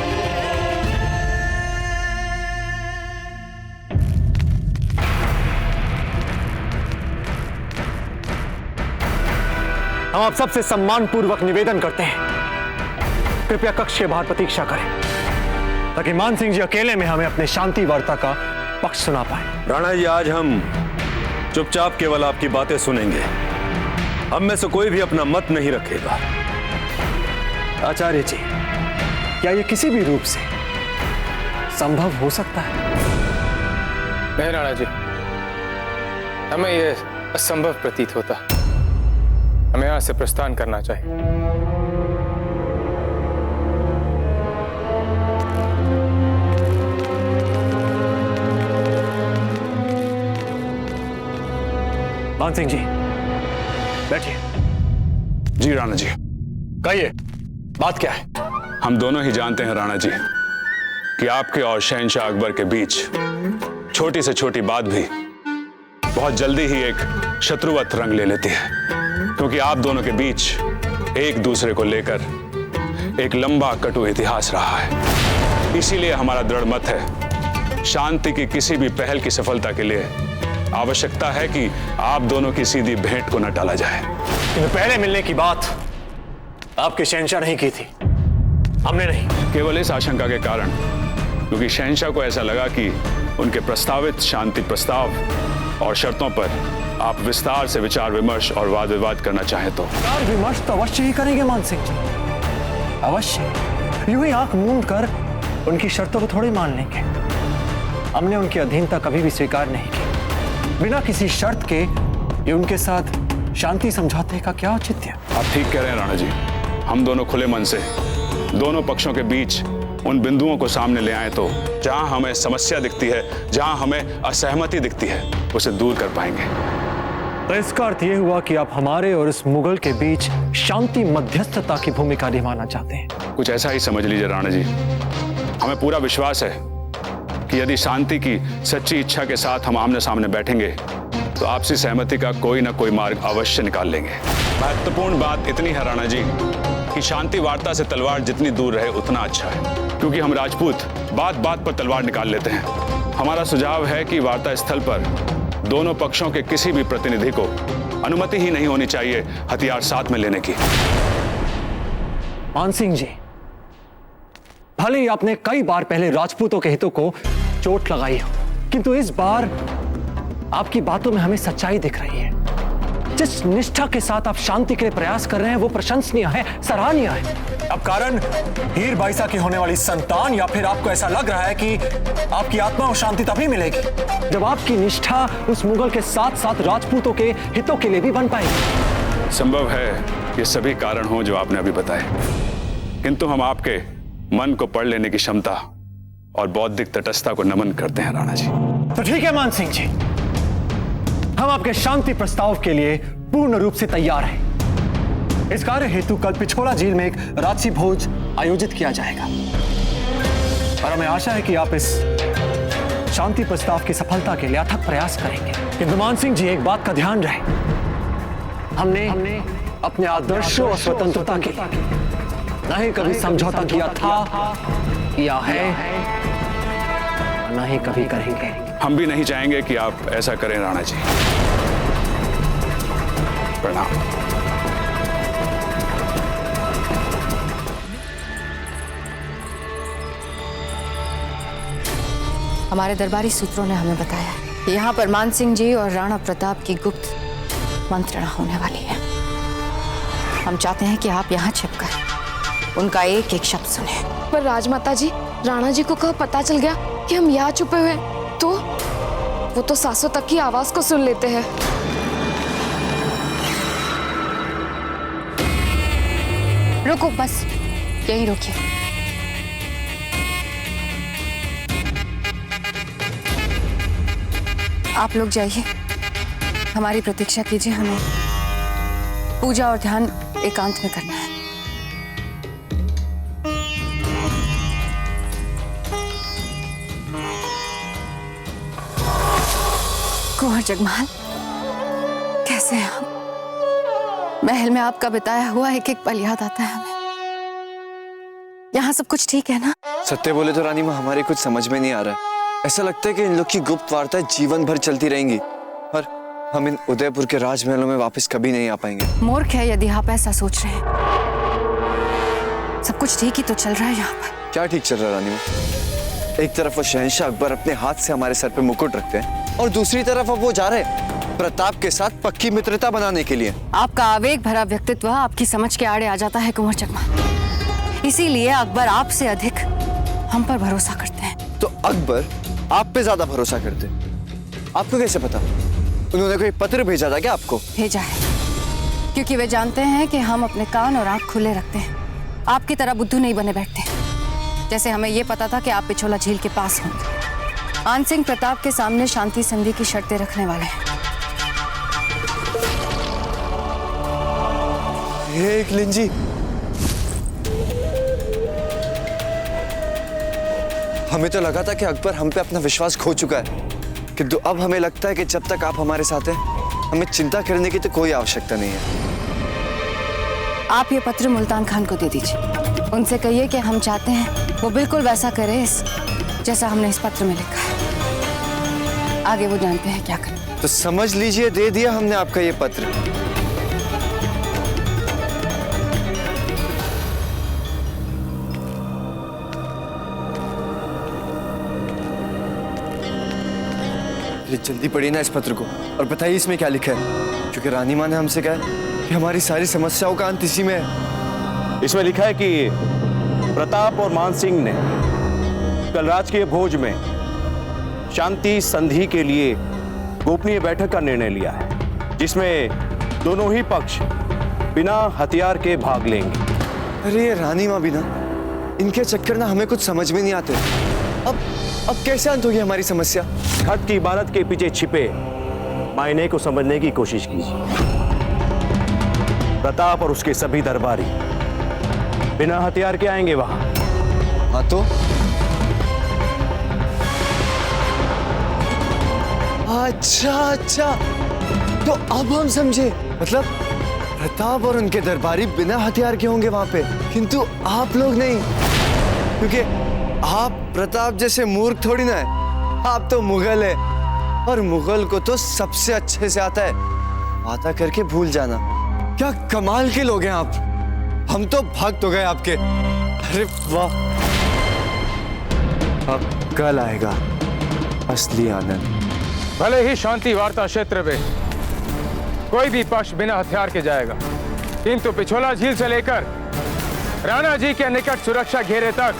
हम आप सबसे सम्मान पूर्वक निवेदन करते हैं, कृपया कक्ष के बाहर प्रतीक्षा करें ताकि मान सिंह जी अकेले में हमें अपने शांति वार्ता का पक्ष सुना पाए। राणा जी, आज हम चुपचाप केवल आपकी बातें सुनेंगे। हम में से कोई भी अपना मत नहीं रखेगा। आचार्य जी, क्या यह किसी भी रूप से संभव हो सकता है? नहीं राणा जी, हमें यह असंभव प्रतीत होता। हमें यहां से प्रस्थान करना चाहिए। मान सिंह जी, बैठिए। जी राणा जी। कहिए, बात क्या है? हम दोनों ही जानते हैं राणा जी कि आपके और शहंशाह अकबर के बीच छोटी से छोटी बात भी बहुत जल्दी ही एक शत्रुवत रंग ले लेती है, क्योंकि आप दोनों के बीच एक दूसरे को लेकर एक लंबा कटु इतिहास रहा है। इसीलिए हमारा दृढ़ मत है, शांति की किसी भी पहल की सफलता के लिए आवश्यकता है कि आप दोनों की सीधी भेंट को न टाला जाए। पहले मिलने की बात आपके शहंशाह नहीं की थी, हमने नहीं। केवल इस आशंका के कारण, क्योंकि शहंशाह को ऐसा लगा कि उनके प्रस्तावित शांति प्रस्ताव और शर्तों पर आप विस्तार से विचार विमर्श और वाद विवाद करना चाहें तो। विचार विमर्श तो अवश्य ही करेंगे मान सिंह जी, अवश्य। यूं ही आंख मूंद कर उनकी शर्तों को थोड़ी मान लेंगे। हमने उनकी अधीनता कभी भी स्वीकार नहीं की। बिना किसी शर्त के ये उनके साथ शांति समझौते का क्या औचित्य? आप ठीक कह रहे हैं राणा जी। हम दोनों खुले मन से दोनों पक्षों के बीच उन बिंदुओं को सामने ले आए तो जहां हमें समस्या दिखती है, जहां हमें असहमति दिखती है, उसे दूर कर पाएंगे। तो इसका अर्थ यह हुआ कि आप हमारे और इस मुगल के बीच शांति मध्यस्थता की भूमिका निभाना चाहते हैं। कुछ ऐसा ही समझ लीजिए राणा जी। हमें पूरा विश्वास है कि यदि शांति की सच्ची इच्छा के साथ हम आमने सामने बैठेंगे तो आपसी सहमति का कोई ना कोई मार्ग अवश्य निकाल लेंगे। महत्वपूर्ण बात इतनी है राणा जी कि शांति वार्ता से तलवार जितनी दूर रहे उतना अच्छा है, क्योंकि हम राजपूत बात बात पर तलवार निकाल लेते हैं। हमारा सुझाव है कि वार्ता स्थल पर दोनों पक्षों के किसी भी प्रतिनिधि को अनुमति ही नहीं होनी चाहिए हथियार साथ में लेने की। मान सिंह जी, भले ही आपने कई बार पहले राजपूतों के हितों को चोट लगाई हो, किंतु इस बार आपकी बातों में हमें सच्चाई दिख रही है। जिस निष्ठा के साथ आप शांति के लिए प्रयास कर रहे हैं वो प्रशंसनीय है, सराहनीय है। अब कारण हीर बाईसा की होने वाली संतान, या फिर आपको ऐसा लग रहा है कि आपकी आत्मा को शांति तभी मिलेगी जब आपकी निष्ठा उस मुगल के साथ साथ राजपूतों के हितों के लिए भी बन पाएगी? संभव है ये सभी कारण हो जो आपने अभी बताए, किंतु हम आपके मन को पढ़ लेने की क्षमता और बौद्धिक तटस्थता को नमन करते हैं राणा जी। तो ठीक है मान सिंह जी, हम आपके शांति प्रस्ताव के लिए पूर्ण रूप से तैयार हैं। इस कार्य हेतु कल पिछोला झील में एक रात्रि भोज आयोजित किया जाएगा और हमें आशा है कि आप इस शांति प्रस्ताव की सफलता के लिए अथक प्रयास करेंगे। किंतु मान सिंह जी, एक बात का ध्यान रहे, हमने अपने आदर्शों और स्वतंत्रता के न ही कभी समझौता किया था, किया है, न ही कभी करेंगे। हम भी नहीं चाहेंगे कि आप ऐसा करें राणा जी। प्रणाम। हमारे दरबारी सूत्रों ने हमें बताया कि यहाँ पर मान सिंह जी और राणा प्रताप की गुप्त मंत्रणा होने वाली है। हम चाहते हैं कि आप यहाँ छिपकर उनका एक एक शब्द सुने। पर राजमाता जी, राणा जी को कब पता चल गया कि हम यहाँ छुपे हुए तो वो तो सासों तक की आवाज को सुन लेते हैं। रुको, बस यहीं रुकिए। आप लोग जाइए, हमारी प्रतीक्षा कीजिए। हमें पूजा और ध्यान एकांत में करना है। कुंवर जगमाल, कैसे हैं आप? महल में आपका बिताया हुआ एक एक पल याद आता है हमें। यहाँ सब कुछ ठीक है ना? सत्य बोले तो रानी माँ, हमारे कुछ समझ में नहीं आ रहा है। ऐसा लगता है कि इन लोग की गुप्त वार्ता जीवन भर चलती रहेंगी और हम इन उदयपुर के राजमहलों में वापस कभी नहीं आ पाएंगे। मूर्ख है यदि आप ऐसा सोच रहे हैं। सब कुछ ठीक ही तो चल रहा है यहाँ पर। क्या ठीक चल रहा है रानी माँ? एक तरफ वो शहंशाह अकबर अपने हाथ से हमारे सर पे मुकुट रखते हैं और दूसरी तरफ अब वो जा रहे हैं प्रताप के साथ पक्की मित्रता बनाने के लिए। आपका आवेग भरा व्यक्तित्व आपकी समझ के आड़े आ जाता है कुंवर जगमाल। इसीलिए अकबर आपसे अधिक हम पर भरोसा करते हैं। तो अकबर आप पे ज्यादा भरोसा करते? आपको कैसे पता? उन्होंने कोई पत्र भेजा था क्या आपको? भेजा है, क्योंकि वे जानते हैं कि हम अपने कान और आंख खुले रखते हैं। आपकी तरह बुद्धू नहीं बने बैठते। जैसे हमें यह पता था कि आप पिछोला झील के पास होंगे। मान सिंह प्रताप के सामने शांति संधि की शर्तें रखने वाले हैं। एक लिंजी, हमें तो लगा था कि अकबर हम पे अपना विश्वास खो चुका है, किंतु अब हमें लगता है कि जब तक आप हमारे साथ हैं हमें चिंता करने की तो कोई आवश्यकता नहीं है। आप ये पत्र मुल्तान खान को दे दीजिए। उनसे कहिए कि हम चाहते हैं वो बिल्कुल वैसा करे जैसा हमने इस पत्र में लिखा है। आगे वो जानते हैं क्या करना। तो समझ लीजिए दे दिया हमने आपका ये पत्र। जल्दी पढ़िए ना इस पत्र को और बताइए इसमें क्या लिखा है, क्योंकि रानी माँ ने हमसे कहा कि हमारी सारी समस्याओं का अंत इसी में है। इसमें लिखा है कि प्रताप और मान सिंह ने कल राजकीय भोज में शांति संधि के लिए गोपनीय बैठक का निर्णय लिया है, जिसमें दोनों ही पक्ष बिना हथियार के भाग लेंगे। अरे ये रानी माँ बिना, इनके चक्कर ना हमें कुछ समझ में नहीं आते। अब कैसे अंत होगी हमारी समस्या? खत की इबारत के पीछे छिपे मायने को समझने की कोशिश कीजिए। प्रताप और उसके सभी दरबारी बिना हथियार के आएंगे वहां। हाँ तो अच्छा, तो अब हम समझे। मतलब प्रताप और उनके दरबारी बिना हथियार के होंगे वहां पे, किंतु आप लोग नहीं, क्योंकि आप प्रताप जैसे मूर्ख थोड़ी ना है। आप तो मुगल है, और मुगल को तो सबसे अच्छे से आता है वादा करके भूल जाना। क्या कमाल के लोग हैं आप, हम तो भक्त हो गए आपके। अरे वाह, अब कल आएगा असली आनंद। भले ही शांति वार्ता क्षेत्र में कोई भी पक्ष बिना हथियार के जाएगा, किंतु पिछोला झील से लेकर राणा जी के निकट सुरक्षा घेरे तक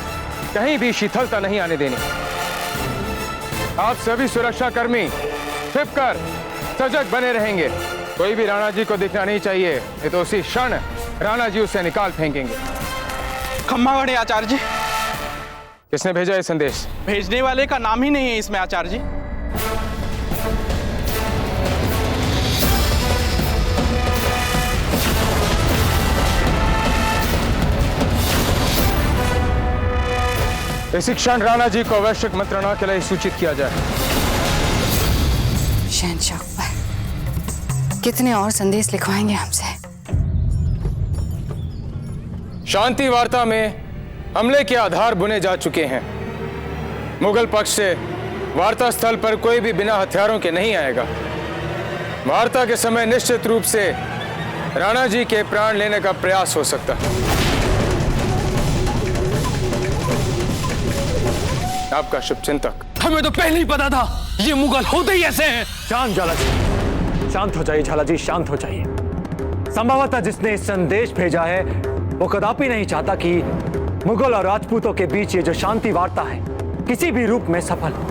कहीं भी शिथिलता नहीं आने देनी। आप सभी सुरक्षा कर्मी छिपकर सजग बने रहेंगे। कोई भी राणा जी को दिखना नहीं चाहिए, नहीं तो उसी क्षण राणा जी उसे निकाल फेंकेंगे। खम्मागढ़ी आचार्य जी। किसने भेजा ये संदेश? भेजने वाले का नाम ही नहीं है इसमें आचार्य जी। इसी क्षण राणा जी को आवश्यक मंत्रणा के लिए सूचित किया जाए। शहंशाह अकबर, कितने और संदेश लिखवाएंगे हमसे? शांति वार्ता में हमले के आधार बुने जा चुके हैं। मुगल पक्ष से वार्ता स्थल पर कोई भी बिना हथियारों के नहीं आएगा। वार्ता के समय निश्चित रूप से राणा जी के प्राण लेने का प्रयास हो सकता है। आपका शुभचिंतक। हमें तो पहले ही पता था ये मुगल होते ही ऐसे हैं। शांत झाला जी, शांत हो जाइए। झाला जी शांत हो जाइए। संभवतः जिसने संदेश भेजा है वो कदापि नहीं चाहता कि मुगल और राजपूतों के बीच ये जो शांति वार्ता है किसी भी रूप में सफल हो।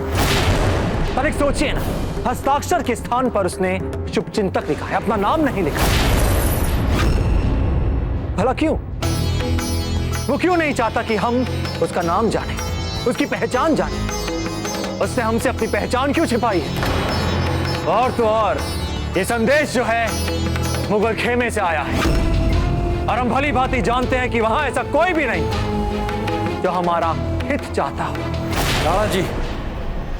पर एक सोचिए ना, हस्ताक्षर के स्थान पर उसने शुभचिंतक लिखा है, अपना नाम नहीं लिखा। भला क्यों? वो क्यों नहीं चाहता कि हम उसका नाम जाने, उसकी पहचान जाने? उसने हमसे अपनी पहचान क्यों छिपाई है? और तो और ये संदेश जो है मुगल खेमे से आया है, और हम भली भांति जानते हैं कि वहां ऐसा कोई भी नहीं जो हमारा हित चाहता हो। राणा जी,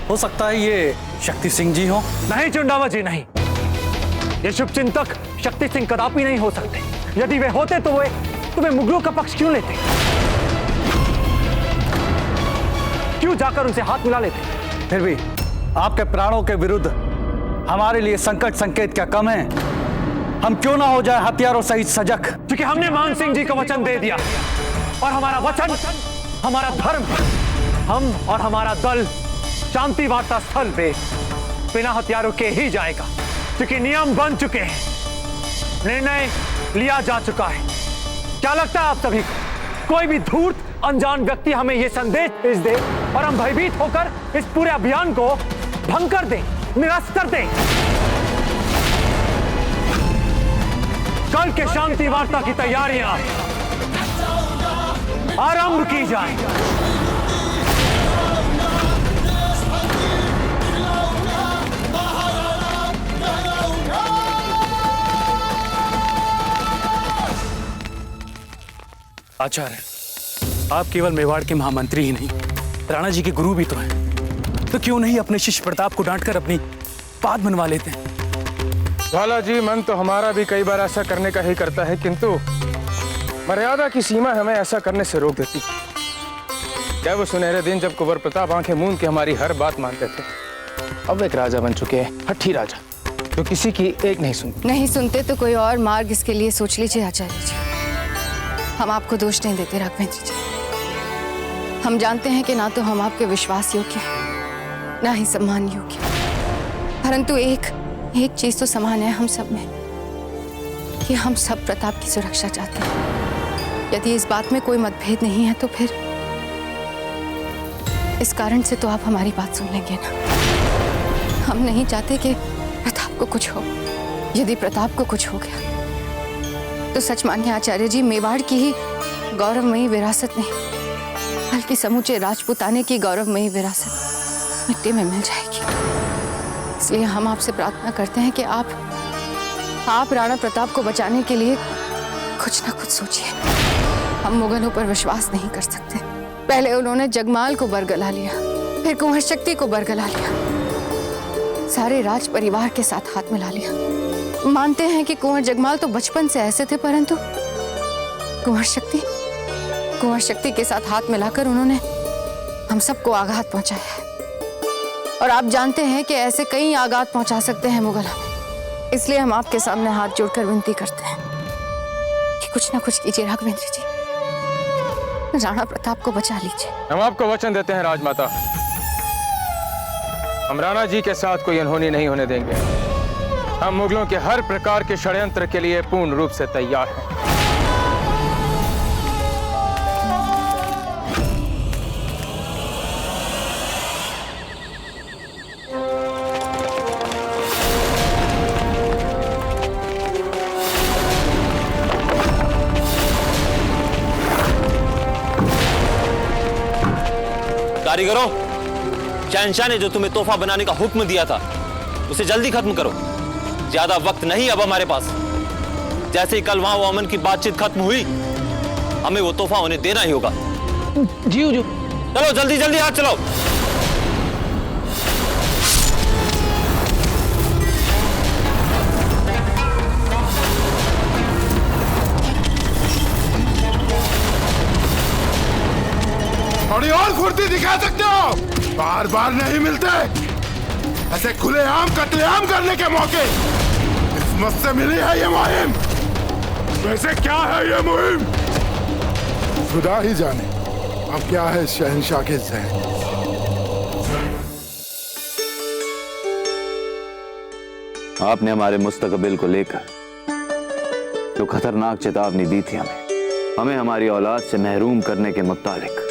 हो सकता है ये शक्ति सिंह जी हो। नहीं चुंडावा जी, नहीं। ये शुभचिंतक शक्ति सिंह कदापि नहीं हो सकते। यदि वे होते तो वे तुम्हें मुगलों का पक्ष क्यों लेते? क्यों जाकर उनसे हाथ मिला लेते? फिर भी आपके प्राणों के विरुद्ध हमारे लिए संकट संकेत क्या कम है? हम क्यों ना हो जाए हथियारों सहित सजग? क्योंकि हमने मान सिंह जी को वचन दे दिया, और हमारा वचन हमारा धर्म। हम और हमारा दल शांति वार्ता स्थल पे बिना हथियारों के ही जाएगा, क्योंकि नियम बन चुके हैं, निर्णय लिया जा चुका है। क्या लगता है आप सभी को कोई भी धूर्त अनजान व्यक्ति हमें यह संदेश भेज दे और हम भयभीत होकर इस पूरे अभियान को भंग कर दें, निरस्त कर दें? कल के शांति वार्ता की तैयारियां आरंभ की जाए। आचार्य, आप केवल मेवाड़ के महामंत्री ही नहीं, राणा जी के गुरु भी तो हैं, तो क्यों नहीं अपने शिष्य प्रताप को डांटकर अपनी बात मनवा लेते हैं। ज्वाला जी, मन तो हमारा भी कई बार ऐसा करने का ही करता है, किंतु मर्यादा की सीमा हमें ऐसा करने से रोक देती। क्या वो सुनहरे दिन जब कुंवर प्रताप आंखें मूंद के हमारी हर बात मानते थे। अब एक राजा बन चुके हैं, हठी राजा, जो किसी की एक नहीं सुनते। नहीं सुनते तो कोई और मार्ग इसके लिए सोच लीजिए आचार्य जी। हम आपको दोष नहीं देते राघवेंद्र जी। हम जानते हैं कि ना तो हम आपके विश्वास योग्य हैं, ना ही सम्मान योग्य, परंतु एक चीज तो समान है हम सब में, कि हम सब प्रताप की सुरक्षा चाहते हैं। यदि इस बात में कोई मतभेद नहीं है तो फिर इस कारण से तो आप हमारी बात सुन लेंगे ना। हम नहीं चाहते कि प्रताप को कुछ हो। यदि प्रताप को कुछ हो गया तो सच मानिए आचार्य जी, मेवाड़ की ही गौरवमयी विरासत नहीं बल्कि समूचे राजपूताने की गौरवमयी विरासत मिट्टी में मिल जाएगी। इसलिए हम आपसे प्रार्थना करते हैं कि आप राणा प्रताप को बचाने के लिए कुछ ना कुछ सोचिए। हम मुगलों पर विश्वास नहीं कर सकते। पहले उन्होंने जगमाल को बरगला लिया, फिर कुंवर शक्ति को बरगला लिया, सारे राज परिवार के साथ हाथ मिला लिया। मानते हैं कि कुंवर जगमाल तो बचपन से ऐसे थे, परंतु कुंवर शक्ति के साथ हाथ मिलाकर उन्होंने हम सबको आघात पहुंचाया है। और आप जानते हैं कि ऐसे कई आघात पहुंचा सकते हैं मुगल हमें। इसलिए हम आपके सामने हाथ जोड़कर विनती करते हैं कि कुछ ना कुछ कीजिए राघवेंद्र जी, राणा प्रताप को बचा लीजिए। हम आपको वचन देते हैं राजमाता, हम राणा जी के साथ कोई अनहोनी नहीं होने देंगे। हम मुगलों के हर प्रकार के षड्यंत्र के लिए पूर्ण रूप से तैयार हैं। कारीगरों, शहंशाह ने जो तुम्हें तोहफा बनाने का हुक्म दिया था उसे जल्दी खत्म करो। ज्यादा वक्त नहीं अब हमारे पास। जैसे ही कल वहां वो अमन की बातचीत खत्म हुई, हमें वो तोहफा उन्हें देना ही होगा। जी हुजूर। चलो जल्दी जल्दी हाथ चलाओ। थोड़ी और फुर्ती दिखा सकते हो, बार बार नहीं मिलते ऐसे खुलेआम कत्लेआम करने के मौके। किस्मत से मिली है ये मुहिम। वैसे क्या है ये मुहिम, खुदा ही जाने। अब क्या है शहंशाह के जहन। आपने हमारे मुस्तकबिल को लेकर जो खतरनाक चेतावनी दी थी हमें हमारी औलाद से महरूम करने के मुतालिक,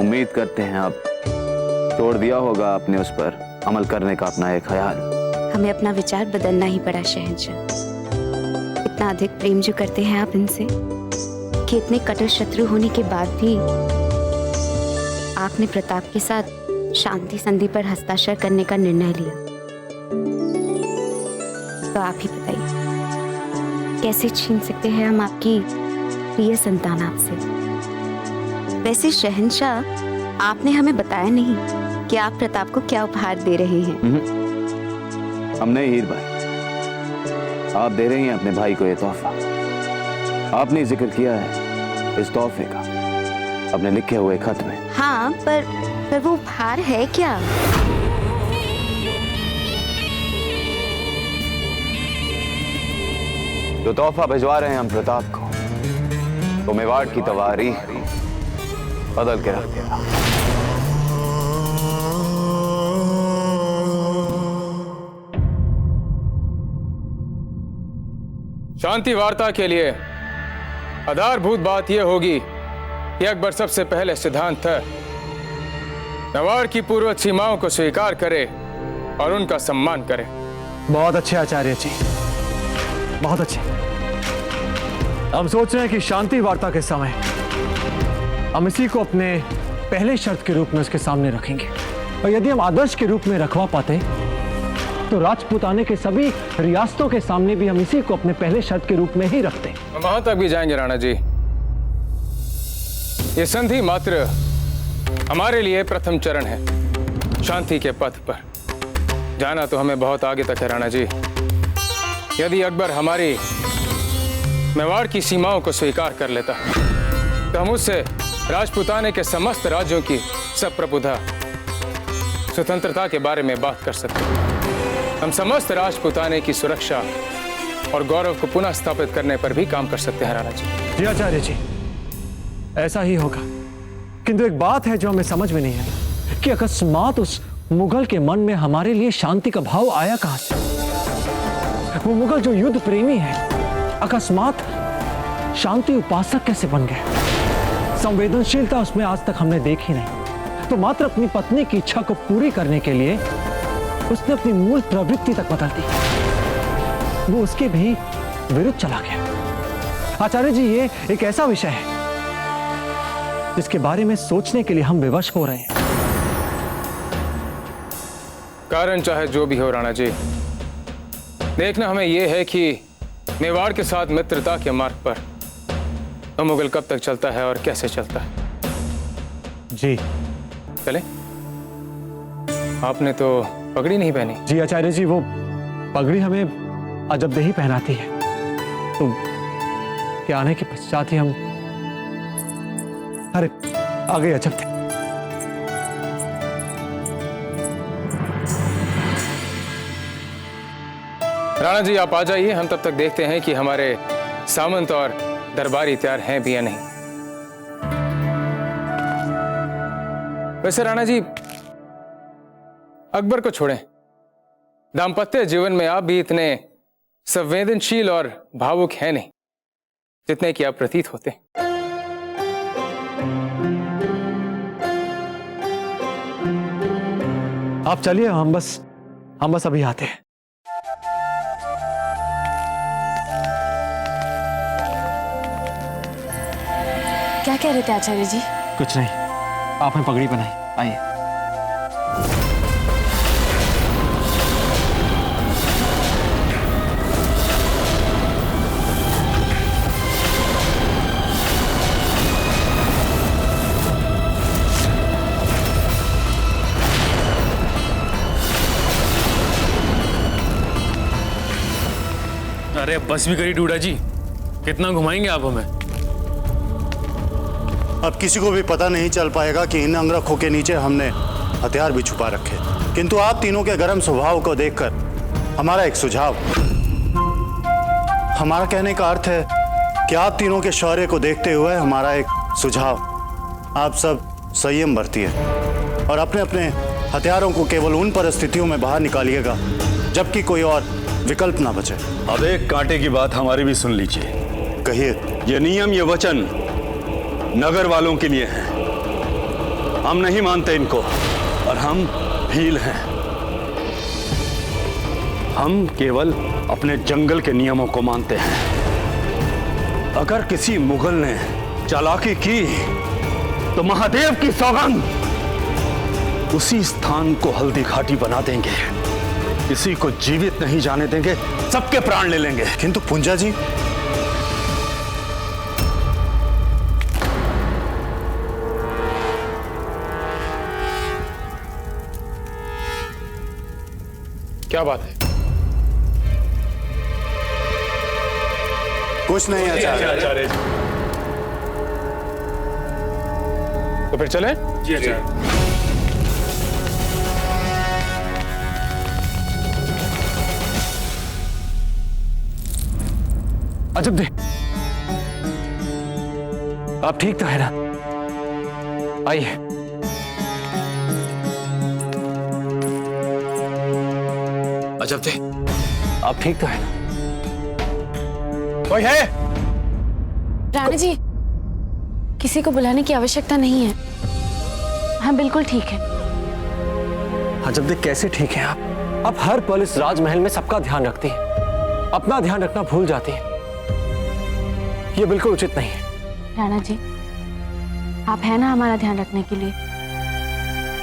उम्मीद करते हैं अब छोड़ दिया होगा आपने उस पर अमल करने का अपना एक ख्याल। हमें अपना विचार बदलना ही पड़ा शहंशाह। इतना अधिक प्रेम जो करते हैं आप इनसे कि इतने कट्टर शत्रु होने के बाद भी आपने प्रताप के साथ शांति संधि पर हस्ताक्षर करने का निर्णय लिया। तो आप ही बताइए, कैसे छीन सकते हैं हम आपकी प्रिय संतान आपसे। वैसे शहंशाह, आपने हमें बताया नहीं कि आप प्रताप को क्या उपहार दे रहे हैं। हमने हीर भाई, आप दे रही हैं अपने भाई को ये तोहफा। आपने जिक्र किया है इस तोहफे का अपने लिखे हुए खत में। हाँ, पर वो उपहार है क्या? जो तोहफा भिजवा रहे हैं हम प्रताप को, तो मेवाड़ की तवारीख बदल के रख देगा। शांति वार्ता के लिए आधारभूत बात यह होगी कि अकबर सबसे पहले सिद्धांत मेवाड़ की पूर्व सीमाओं को स्वीकार करे और उनका सम्मान करे। बहुत अच्छे आचार्य जी, बहुत अच्छे। हम सोच रहे हैं कि शांति वार्ता के समय हम इसी को अपने पहले शर्त के रूप में उसके सामने रखेंगे, और यदि हम आदर्श के रूप में रखवा पाते तो राजपूताने के सभी रियासतों के सामने भी हम इसी को अपने पहले शर्त के रूप में ही रखते हैं। हम वहां तक भी जाएंगे राणा जी। ये संधि मात्र हमारे लिए प्रथम चरण है शांति के पथ पर जाना। तो हमें बहुत आगे तक है राणा जी। यदि अकबर हमारी मेवाड़ की सीमाओं को स्वीकार कर लेता तो हम उससे राजपूताने के समस्त राज्यों की सप्रभुता स्वतंत्रता के बारे में बात कर सकते हैं। हम समस्त राजपूताने की सुरक्षा और गौरव को पुनः स्थापित करने पर भी काम कर सकते हैं राणा जी। जी आचार्य जी, ऐसा ही होगा। किंतु एक बात है जो हमें समझ में नहीं आई कि अकस्मात उस मुगल के मन में हमारे लिए शांति का भाव आया कहां से? वो मुगल जो युद्ध प्रेमी है अकस्मात शांति उपासक कैसे बन गए? संवेदनशीलता उसमें आज तक हमने देखी नहीं। तो मात्र अपनी पत्नी की इच्छा को पूरी करने के लिए उसने अपनी मूल प्रवृत्ति तक बदल दी। वो उसके भी विरुद्ध चला गया। आचार्य जी, ये एक ऐसा विषय है जिसके बारे में सोचने के लिए हम विवश हो रहे हैं। कारण चाहे जो भी हो राणा जी, देखना हमें यह है कि मेवाड़ के साथ मित्रता के मार्ग पर मुगल कब तक चलता है और कैसे चलता है। जी चले। आपने तो पगड़ी नहीं पहनी। जी आचार्य जी, वो पगड़ी हमें अजबदेही पहनाती है, तो के आने के पश्चात ही हम अरे आ गए अजबदे। राणा जी आप आ जाइए, हम तब तक देखते हैं कि हमारे सामंत और दरबारी तैयार हैं भी या नहीं। वैसे राणा जी, अकबर को छोड़ें, दाम्पत्य जीवन में आप भी इतने संवेदनशील और भावुक हैं नहीं जितने कि आप प्रतीत होते। आप चलिए, हम बस अभी आते हैं। क्या कह रहे थे आचार्य जी? कुछ नहीं, आपने पगड़ी बनाई, आइए। अरे बस भी करी डूडा जी, कितना घुमाएंगे आप हमें? अब किसी को भी पता नहीं चल पाएगा कि इन अंगरखों के नीचे हमने हथियार भी छुपा रखे। किंतु आप तीनों के गर्म स्वभाव को देखकर हमारा एक सुझाव, हमारा कहने का अर्थ है कि आप तीनों के शौर्य को देखते हुए हमारा एक सुझाव, आप सब संयम बरतिए और अपने अपने हथियारों को केवल उन परिस्थितियों में बाहर निकालिएगा जबकि कोई और विकल्प ना बचे। अब एक कांटे की बात हमारी भी सुन लीजिए। कहिए। ये नियम, ये वचन नगर वालों के लिए हैं। हम नहीं मानते इनको और हम भील हैं। हम केवल अपने जंगल के नियमों को मानते हैं। अगर किसी मुगल ने चालाकी की तो महादेव की सौगंध उसी स्थान को हल्दी घाटी बना देंगे। किसी को जीवित नहीं जाने देंगे, सबके प्राण ले लेंगे। किंतु पुंजा जी, क्या बात है? कुछ नहीं आचार्य। तो फिर चलें? जी आचार्य। अजब दे, आप ठीक तो है ना? आइए। अजब दे, आप ठीक तो है ना? कोई है? राणा जी, किसी को बुलाने की आवश्यकता नहीं है, हम बिल्कुल ठीक है। अजब दे, कैसे ठीक है आप? आप हर पल इस राजमहल में सबका ध्यान रखती हैं, अपना ध्यान रखना भूल जाती हैं। ये बिल्कुल उचित नहीं है। राणा जी, आप हैं ना हमारा ध्यान रखने के लिए।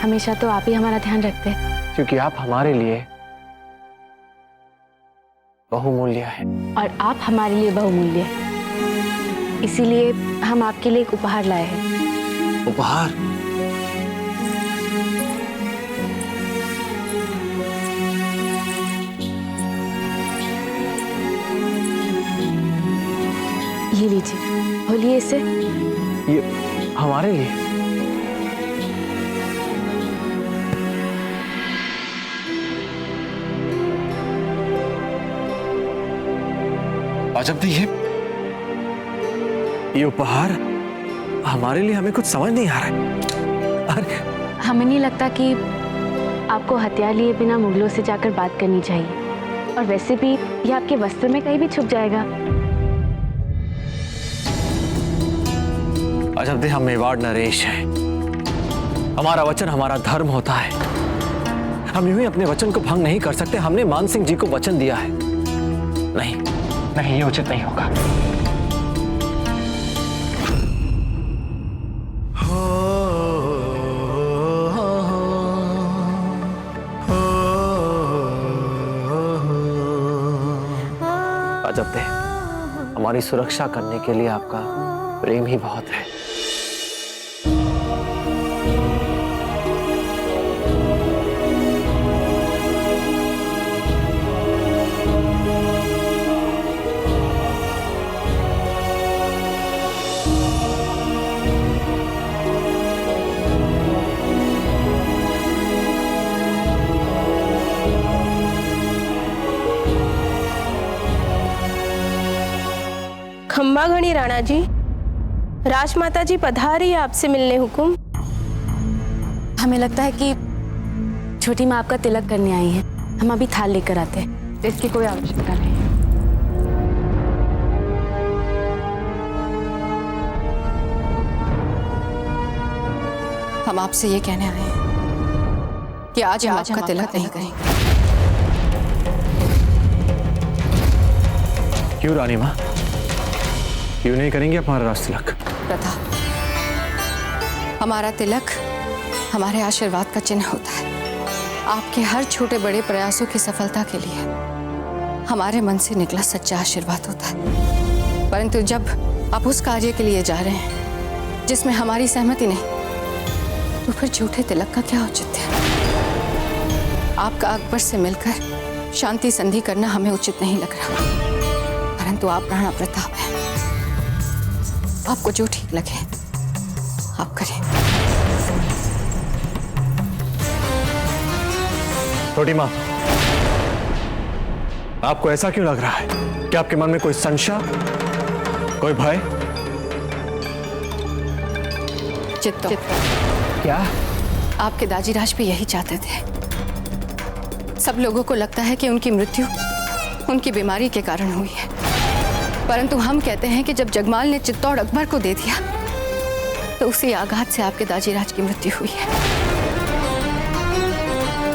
हमेशा तो आप ही हमारा ध्यान रखते हैं। क्योंकि आप हमारे लिए बहुमूल्य है। और आप हमारे लिए बहुमूल्य हैं। इसीलिए हम आपके लिए एक उपहार लाए हैं। उपहार? लीजिए, खोलिए इसे। ये हमारे लिए? अजब नहीं, ये उपहार हमारे लिए? हमें कुछ समझ नहीं आ रहा है। अरे हमें नहीं लगता कि आपको हथियार लिए बिना मुगलों से जाकर बात करनी चाहिए, और वैसे भी ये आपके वस्त्र में कहीं भी छुप जाएगा। अजब हम मेवाड़ नरेश हैं। हमारा वचन हमारा धर्म होता है। हम यूं ही अपने वचन को भंग नहीं कर सकते। हमने मान सिंह जी को वचन दिया है। नहीं नहीं, ये उचित नहीं होगा। अजब दे, हमारी सुरक्षा करने के लिए आपका प्रेम ही बहुत है। खम्बा घड़ी राणा जी, राजमाता जी पधारी आपसे मिलने हुकुम। हमें लगता है कि छोटी माँ आपका तिलक करने आई है। हम अभी थाल लेकर आते हैं, इसकी कोई आवश्यकता नहीं। हम आपसे ये कहने आए हैं कि आज हम आपका तिलक नहीं करेंगे। क्यों रानी माँ, क्यों नहीं करेंगे हमारा राज तिलक? प्रथा, हमारा तिलक हमारे आशीर्वाद का चिन्ह होता है। आपके हर छोटे बड़े प्रयासों की सफलता के लिए हमारे मन से निकला सच्चा आशीर्वाद होता है। परंतु जब आप उस कार्य के लिए जा रहे हैं जिसमें हमारी सहमति नहीं, तो फिर झूठे तिलक का क्या औचित्य है? आपका अकबर से मिलकर शांति संधि करना हमें उचित नहीं लग रहा, परंतु आप राणा प्रताप हैं। आपको जो ठीक लगे आप करें। छोटी माँ, आपको ऐसा क्यों लग रहा है कि आपके मन में कोई संशय, कोई भय? चित्तो, क्या आपके दाजीराज भी यही चाहते थे? सब लोगों को लगता है कि उनकी मृत्यु उनकी बीमारी के कारण हुई है, परंतु हम कहते हैं कि जब जगमाल ने चित्तौड़ अकबर को दे दिया तो उसी आघात से आपके दाजीराज की मृत्यु हुई है,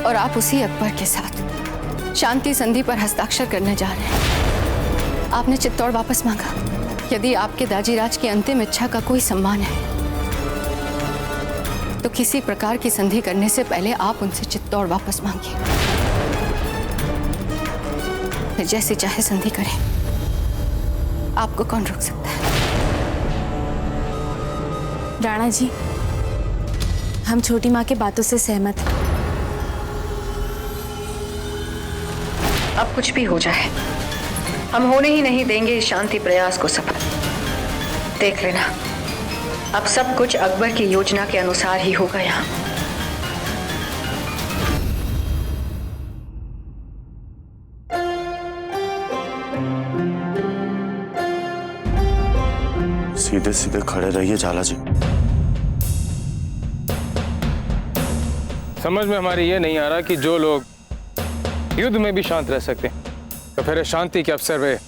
और आप उसी अकबर के साथ शांति संधि पर हस्ताक्षर करने जा रहे हैं। आपने चित्तौड़ वापस मांगा। यदि आपके दाजीराज की अंतिम इच्छा का कोई सम्मान है तो किसी प्रकार की संधि करने से पहले आप उनसे चित्तौड़ वापस मांगिए, फिर जैसी चाहे संधि करें। आपको कौन रोक सकता है? राणा जी, हम छोटी माँ की बातों से सहमत हैं। अब कुछ भी हो जाए, हम होने ही नहीं देंगे इस शांति प्रयास को सफल। देख लेना, अब सब कुछ अकबर की योजना के अनुसार ही होगा। यहाँ सीधे सीधे खड़े रहिए झाला जी। समझ में हमारी ये नहीं आ रहा कि जो लोग युद्ध में भी शांत रह सकते हैं, तो फिर शांति के अवसर वे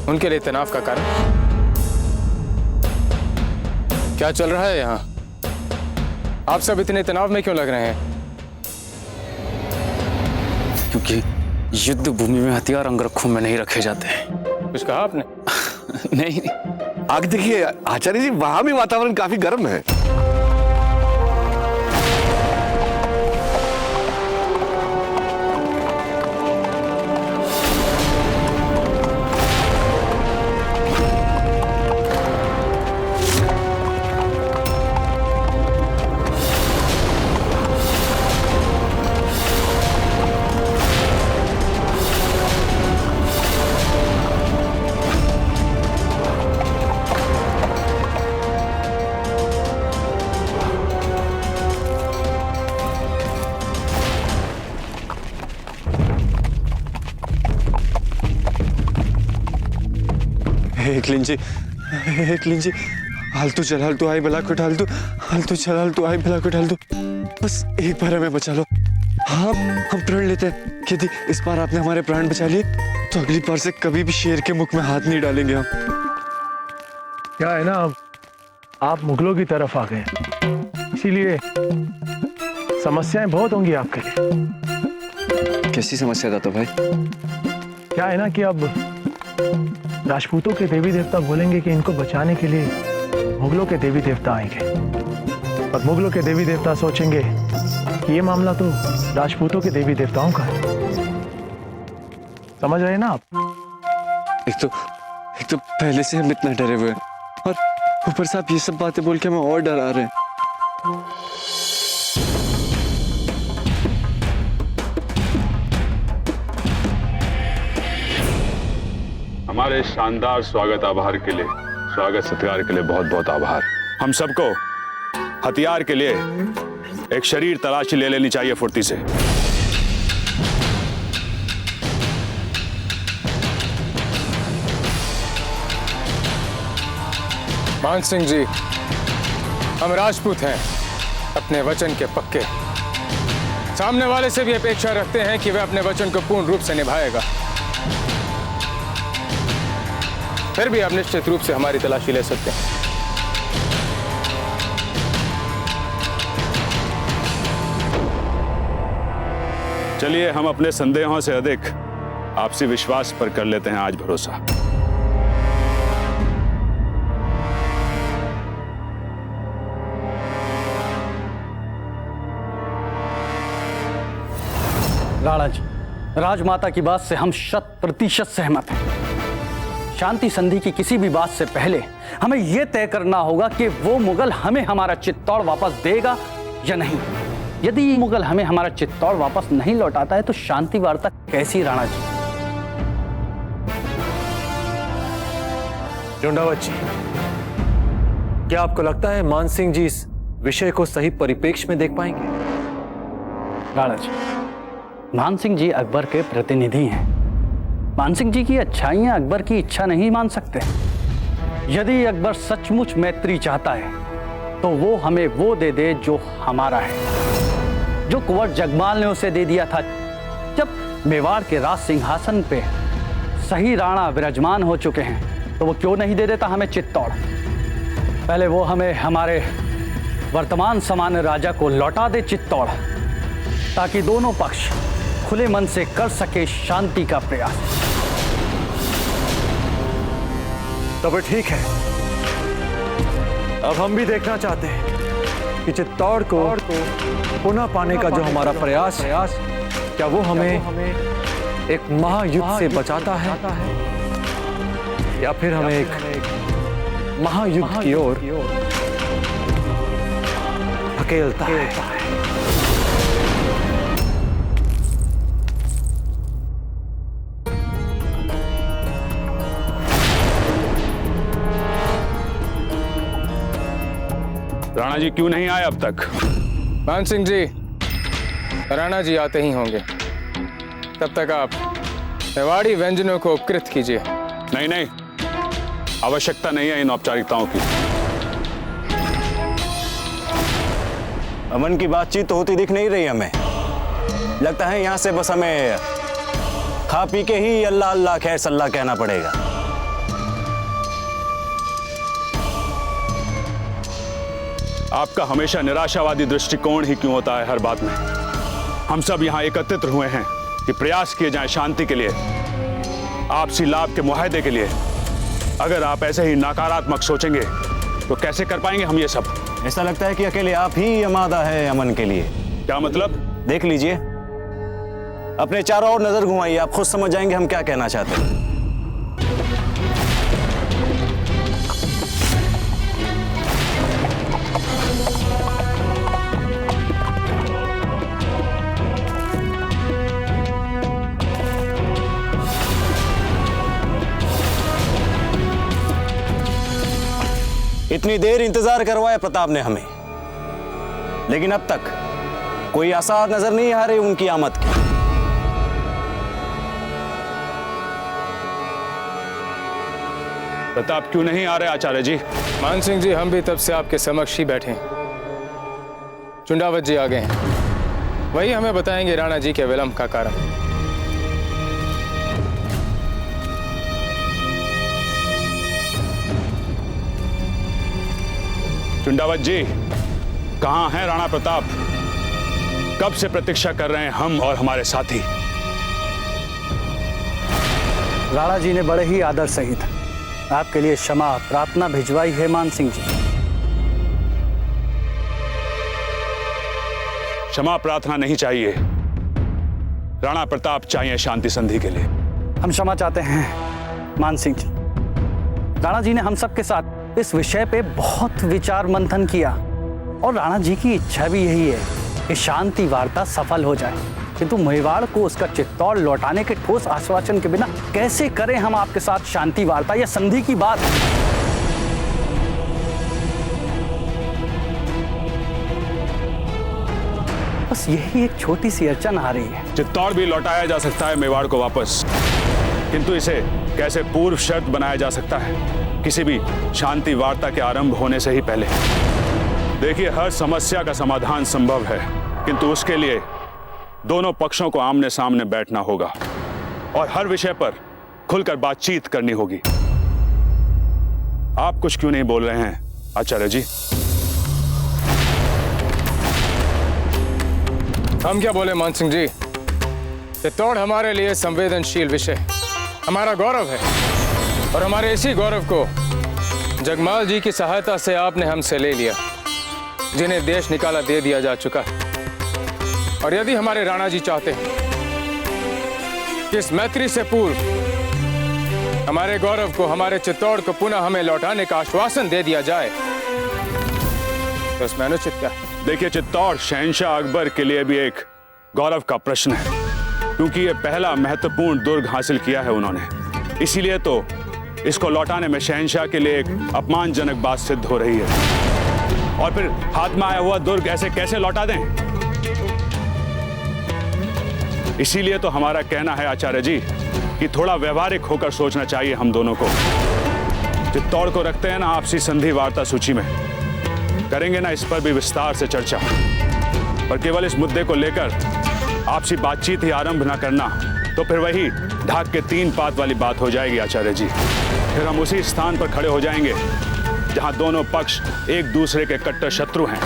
उनके लिए तनाव का कारण क्या चल रहा है यहाँ? आप सब इतने तनाव में क्यों लग रहे हैं? क्योंकि युद्ध भूमि में हथियार अंगरखों में नहीं रखे जाते हैं। कुछ कहा आपने? नहीं। आगे देखिए आचार्य जी, वहां भी वातावरण काफी गर्म है। एकलिन जी हालतू चल, हालतू आई भला कुट, हालतू चल, हालतू आई भला कुट, हालतू। बस एक बार हमें बचा लो। हाँ, हम प्रण लेते हैं। यदि इस बार आपने हमारे प्राण बचा लिए तो अगली बार से कभी भी शेर के मुख में हाथ नहीं डालेंगे हम। क्या है ना, अब आप मुगलों की तरफ आ गए, इसीलिए समस्याएं बहुत होंगी आपके लिए। कैसी समस्या था तो भाई? क्या है ना कि अब राजपूतों के देवी देवता बोलेंगे कि इनको बचाने के लिए मुगलों के देवी देवता आएंगे, और मुगलों के देवी देवता सोचेंगे कि ये मामला तो राजपूतों के देवी देवताओं का है। समझ रहे हैं ना आप? एक तो पहले से हम इतना डरे हुए हैं, और ऊपर से आप ये सब बातें बोल के हमें और डरा रहे हैं। हमारे शानदार स्वागत आभार के लिए, स्वागत सत्कार के लिए बहुत बहुत आभार। हम सबको हथियार के लिए एक शरीर तलाशी ले लेनी चाहिए फुर्ती से। मान सिंह जी, हम राजपूत हैं, अपने वचन के पक्के। सामने वाले से भी अपेक्षा रखते हैं कि वह अपने वचन को पूर्ण रूप से निभाएगा। फिर भी आप निश्चित रूप से हमारी तलाशी ले सकते हैं। चलिए, हम अपने संदेहों से अधिक आपसी विश्वास पर कर लेते हैं आज भरोसा। राणा जी, राजमाता की बात से हम 100% सहमत हैं। शांति संधि की किसी भी बात से पहले हमें यह तय करना होगा कि वो मुगल हमें हमारा चित्तौड़ वापस देगा या नहीं। यदि मुगल हमें हमारा चित्तौड़ वापस नहीं लौटाता है तो शांति वार्ता कैसी, राणा जी? झुंडावत जी, क्या आपको लगता है मान सिंह जी इस विषय को सही परिप्रेक्ष्य में देख पाएंगे? राणा जी, मान सिंह जी अकबर के प्रतिनिधि हैं। मान सिंह जी की अच्छाइयां अकबर की इच्छा नहीं मान सकते। यदि अकबर सचमुच मैत्री चाहता है तो वो हमें वो दे दे जो हमारा है, जो कुंवर जगमाल ने उसे दे दिया था जब मेवाड़ के राज सिंहासन पे सही राणा विराजमान हो चुके हैं। तो वो क्यों नहीं दे देता हमें चित्तौड़? पहले वो हमें हमारे वर्तमान सामान्य राजा को लौटा दे चित्तौड़, ताकि दोनों पक्ष खुले मन से कर सके शांति का प्रयास। तब ठीक है, अब हम भी देखना चाहते हैं कि चित्तौड़ को पुनः पाने का जो हमारा प्रयास है, क्या वो हमें एक महायुद्ध से बचाता है या फिर हमें एक महायुद्ध की ओर धकेलता है। राणा जी क्यों नहीं आए अब तक? मान सिंह जी, राणा जी आते ही होंगे। तब तक आप मेवाड़ी व्यंजनों को उपकृत कीजिए। नहीं, आवश्यकता नहीं है इन औपचारिकताओं की। अमन की बातचीत तो होती दिख नहीं रही हमें। लगता है यहां से बस हमें खा पी के ही अल्लाह अल्लाह खैर सल्लाह कहना पड़ेगा। आपका हमेशा निराशावादी दृष्टिकोण ही क्यों होता है हर बात में? हम सब यहाँ एकत्रित हुए हैं कि प्रयास किए जाएं शांति के लिए, आपसी लाभ के मुआहदे के लिए। अगर आप ऐसे ही नकारात्मक सोचेंगे तो कैसे कर पाएंगे हम ये सब? ऐसा लगता है कि अकेले आप ही अमादा है अमन के लिए। क्या मतलब? देख लीजिए, अपने चारों ओर नजर घुमाइए, आप खुद समझ जाएंगे हम क्या कहना चाहते हैं। इतनी देर इंतजार करवाया प्रताप ने हमें, लेकिन अब तक कोई आसार नजर नहीं आ रही उनकी आमद की। प्रताप क्यों नहीं आ रहे आचार्य जी? मान सिंह जी, हम भी तब से आपके समक्ष ही बैठे हैं। चुंडावत जी आ गए हैं, वही हमें बताएंगे राणा जी के विलंब का कारण। चुंडावत जी, कहां हैं राणा प्रताप? कब से प्रतीक्षा कर रहे हैं हम और हमारे साथी। राणा जी ने बड़े ही आदर सहित आपके लिए क्षमा प्रार्थना भिजवाई है मान सिंह जी। क्षमा प्रार्थना नहीं चाहिए, राणा प्रताप चाहिए शांति संधि के लिए। हम क्षमा चाहते हैं मान सिंह जी। राणा जी ने हम सबके साथ इस विषय पे बहुत विचार मंथन किया और राणा जी की इच्छा भी यही है कि शांति वार्ता सफल हो जाए, किंतु मेवाड़ को उसका चित्तौड़ लौटाने के ठोस आश्वासन के बिना कैसे करें हम आपके साथ शांति वार्ता या संधि की बात। बस यही एक छोटी सी अड़चन आ रही है। चित्तौड़ भी लौटाया जा सकता है मेवाड़ को वापस, किंतु इसे कैसे पूर्व शर्त बनाया जा सकता है किसी भी शांति वार्ता के आरंभ होने से ही पहले। देखिए, हर समस्या का समाधान संभव है, किंतु उसके लिए दोनों पक्षों को आमने सामने बैठना होगा और हर विषय पर खुलकर बातचीत करनी होगी। आप कुछ क्यों नहीं बोल रहे हैं आचार्य जी? हम क्या बोले मान सिंह जी? चित्तौड़ हमारे लिए संवेदनशील विषय, हमारा गौरव है और हमारे इसी गौरव को जगमाल जी की सहायता से आपने हमसे ले लिया, जिन्हें देश निकाला दे दिया जा चुका है। और यदि हमारे राणा जी चाहते हैं कि इस मैत्री से पूर्व हमारे गौरव को, हमारे चित्तौड़ को पुनः हमें लौटाने का आश्वासन दे दिया जाए, तो इसमें अनुचित क्या है? देखिए, चित्तौड़ शहंशाह अकबर के लिए भी एक गौरव का प्रश्न है, क्योंकि ये पहला महत्वपूर्ण दुर्ग हासिल किया है उन्होंने। इसीलिए तो इसको लौटाने में शहंशाह के लिए एक अपमानजनक बात सिद्ध हो रही है। और फिर हाथ में आया हुआ दुर्ग ऐसे कैसे लौटा दें? इसीलिए तो हमारा कहना है आचार्य जी कि थोड़ा व्यवहारिक होकर सोचना चाहिए हम दोनों को। चित्तौड़ को रखते हैं ना आपसी संधि वार्ता सूची में, करेंगे ना इस पर भी विस्तार से चर्चा। पर केवल इस मुद्दे को लेकर आपसी बातचीत ही आरंभ ना करना, तो फिर वही ढाक के 3 पात वाली बात हो जाएगी आचार्य जी। फिर हम उसी स्थान पर खड़े हो जाएंगे जहां दोनों पक्ष एक दूसरे के कट्टर शत्रु हैं,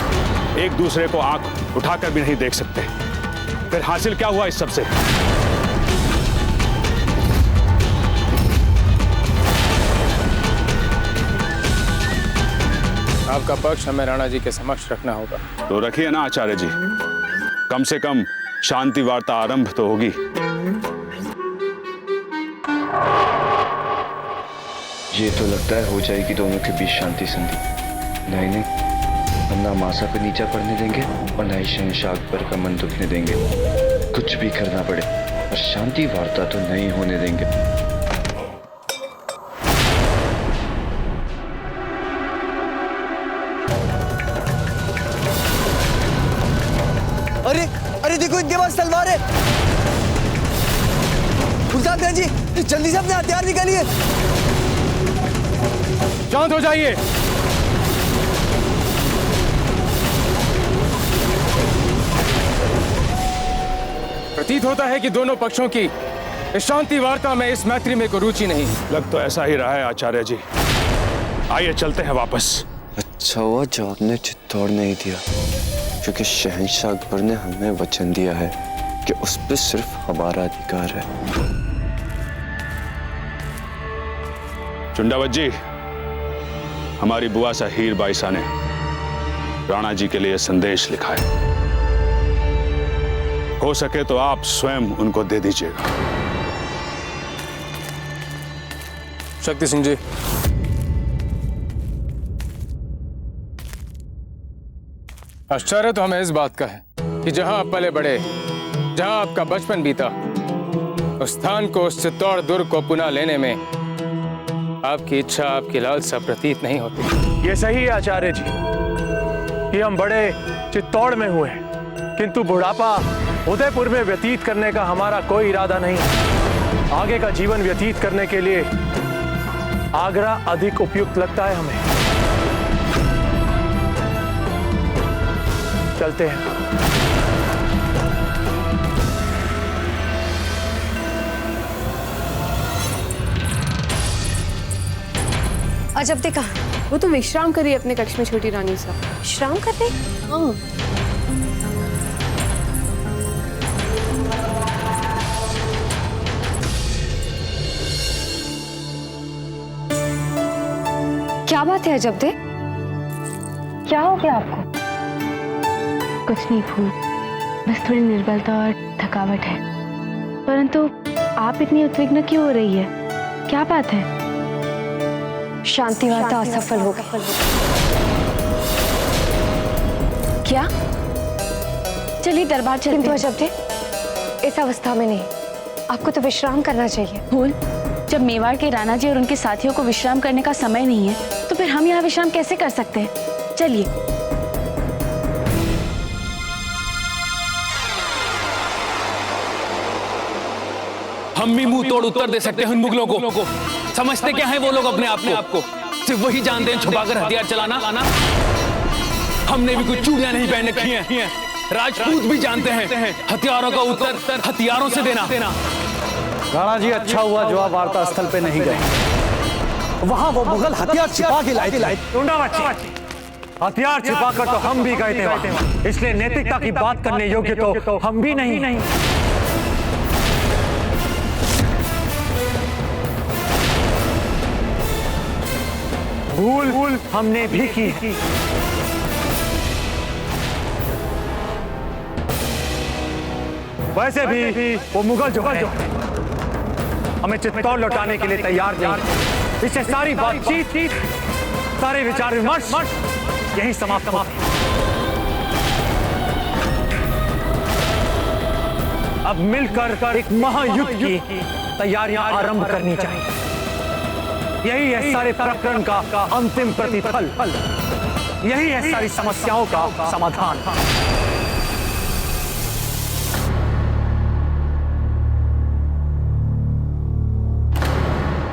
एक दूसरे को आंख उठाकर भी नहीं देख सकते। फिर हासिल क्या हुआ इस सबसे? आपका पक्ष हमें राणा जी के समक्ष रखना होगा। तो रखिए ना आचार्य जी, कम से कम शांति वार्ता आरंभ तो होगी। ये तो लगता है हो जाएगी दोनों के बीच शांति संधि। नहीं, हम ना मासा को नीचा पड़ने देंगे और ना ही शहंशाह अकबर का मन दुखने देंगे। कुछ भी करना पड़े और शांति वार्ता तो नहीं होने देंगे। अरे अरे देखो, इनके पास तलवार है। गुलजार खान जी, जल्दी से अपने हथियार निकालिए। शांत हो जाइए। प्रतीत होता है कि दोनों पक्षों की इस शांति वार्ता में, इस मैत्री में कोई रुचि नहीं। लग तो ऐसा ही रहा है आचार्य जी। आइए चलते हैं वापस। अच्छा हुआ जवाब ने चित्तौड़ नहीं दिया, क्योंकि शहंशाह अकबर ने हमें वचन दिया है कि उस पर सिर्फ हमारा अधिकार है। चुंडावत जी, हमारी बुआ सा हीर बाईसा ने राणा जी के लिए संदेश लिखा है। हो सके तो आप स्वयं उनको दे दीजिएगा। शक्ति सिंह जी, आश्चर्य तो हमें इस बात का है कि जहां आप पले बड़े, जहां आपका बचपन बीता, उस स्थान को, उस चित्तौड़ दुर्ग को पुनः लेने में आपकी इच्छा, आपकी लालसा प्रतीत नहीं होती। ये सही है आचार्य जी कि हम बड़े चित्तौड़ में हुए, किंतु बुढ़ापा उदयपुर में व्यतीत करने का हमारा कोई इरादा नहीं। आगे का जीवन व्यतीत करने के लिए आगरा अधिक उपयुक्त लगता है हमें। चलते हैं। अजब देखा, वो तो विश्राम करिए अपने कक्ष में छोटी रानी साहब। विश्राम कर रही? हाँ। क्या बात है अजब दे? क्या हो गया आपको? कुछ नहीं फूल, बस थोड़ी निर्बलता और थकावट है। परंतु आप इतनी उद्विग्न क्यों हो रही है? क्या बात है? शांति वार्ता असफल हो गई। क्या? चलिए दरबार चलते हैं। किंतु अजब दे, इस अवस्था में नहीं, आपको तो विश्राम करना चाहिए। फूल, जब मेवाड़ के राणा जी और उनके साथियों को विश्राम करने का समय नहीं है, तो फिर हम यहाँ विश्राम कैसे कर सकते हैं? चलिए। हम भी मुंह तोड़ उत्तर दे सकते हैं उन मुगलों को। समझते क्या है वो लोग अपने आप को? सिर्फ वही जानते हैं छुपाकर हथियार चलाना। हमने भी कुछ चूड़ियां नहीं पहन रखी हैं। राजपूत भी जानते हैं हथियारों का उत्तर हथियारों से देना। राणा जी, अच्छा हुआ जो आप वार्ता स्थल पे नहीं गए। वहां वो मुगल हथियार छिपा के लाए थे। हथियार छिपाकर तो हम भी गए थे वहां। इसलिए नैतिकता की बात करने योग्य तो हम भी नहीं। भूल हमने भी की। वैसे भी वो मुगल जो है हमें चित्तौड़ लौटाने के लिए तैयार नहीं। इससे सारी बातचीत, सारे विचार विमर्श यही समाप्त होते हैं। अब मिलकर एक महायुद्ध की तैयारियां आरंभ करनी चाहिए। यही है सारे प्रकरण का अंतिम प्रतिफल। यही है सारी समस्याओं का समाधान।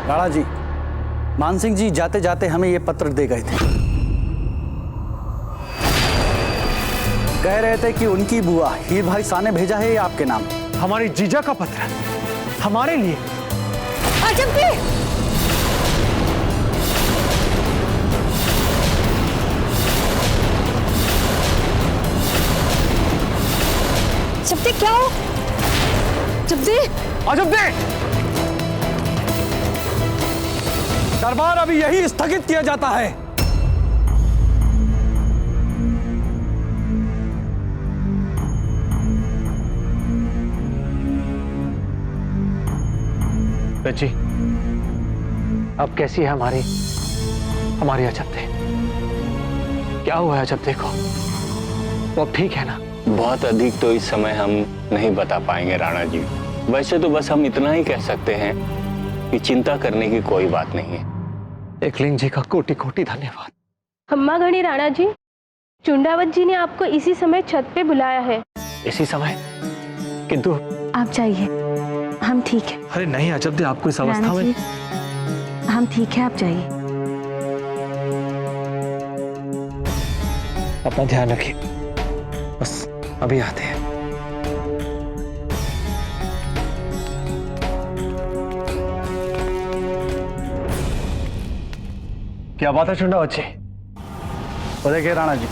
राणा जी, मानसिंह जी जाते जाते हमें ये पत्र दे गए थे। कह रहे थे कि उनकी बुआ हीर भाई शाह ने भेजा है ये आपके नाम। हमारी जीजा का पत्र हमारे लिए? अजब दे! अजब दे, क्या हो? अजब दे! अजब दे! दरबार अभी यही स्थगित किया जाता है। बच्ची, अब कैसी है हमारी अजब दे? क्या हुआ है अजब दे को? वो अब ठीक है ना? बहुत अधिक तो इस समय हम नहीं बता पाएंगे राणा जी। वैसे तो बस हम इतना ही कह सकते हैं कि चिंता करने की कोई बात नहीं है। एकलिंग जी का कोटि कोटि धन्यवाद। खम्मा घड़ी राणा जी, चुंडावत जी ने आपको इसी समय छत पे बुलाया है। इसी समय? किंतु आप जाइए, हम ठीक है। अरे नहीं अजब दे, आपको इस अवस्था में? हम ठीक है, आप जाइए। अपना ध्यान रखिए, बस अभी आते हैं। क्या बात है चुंडावत जी? तो देखिए राणा जी,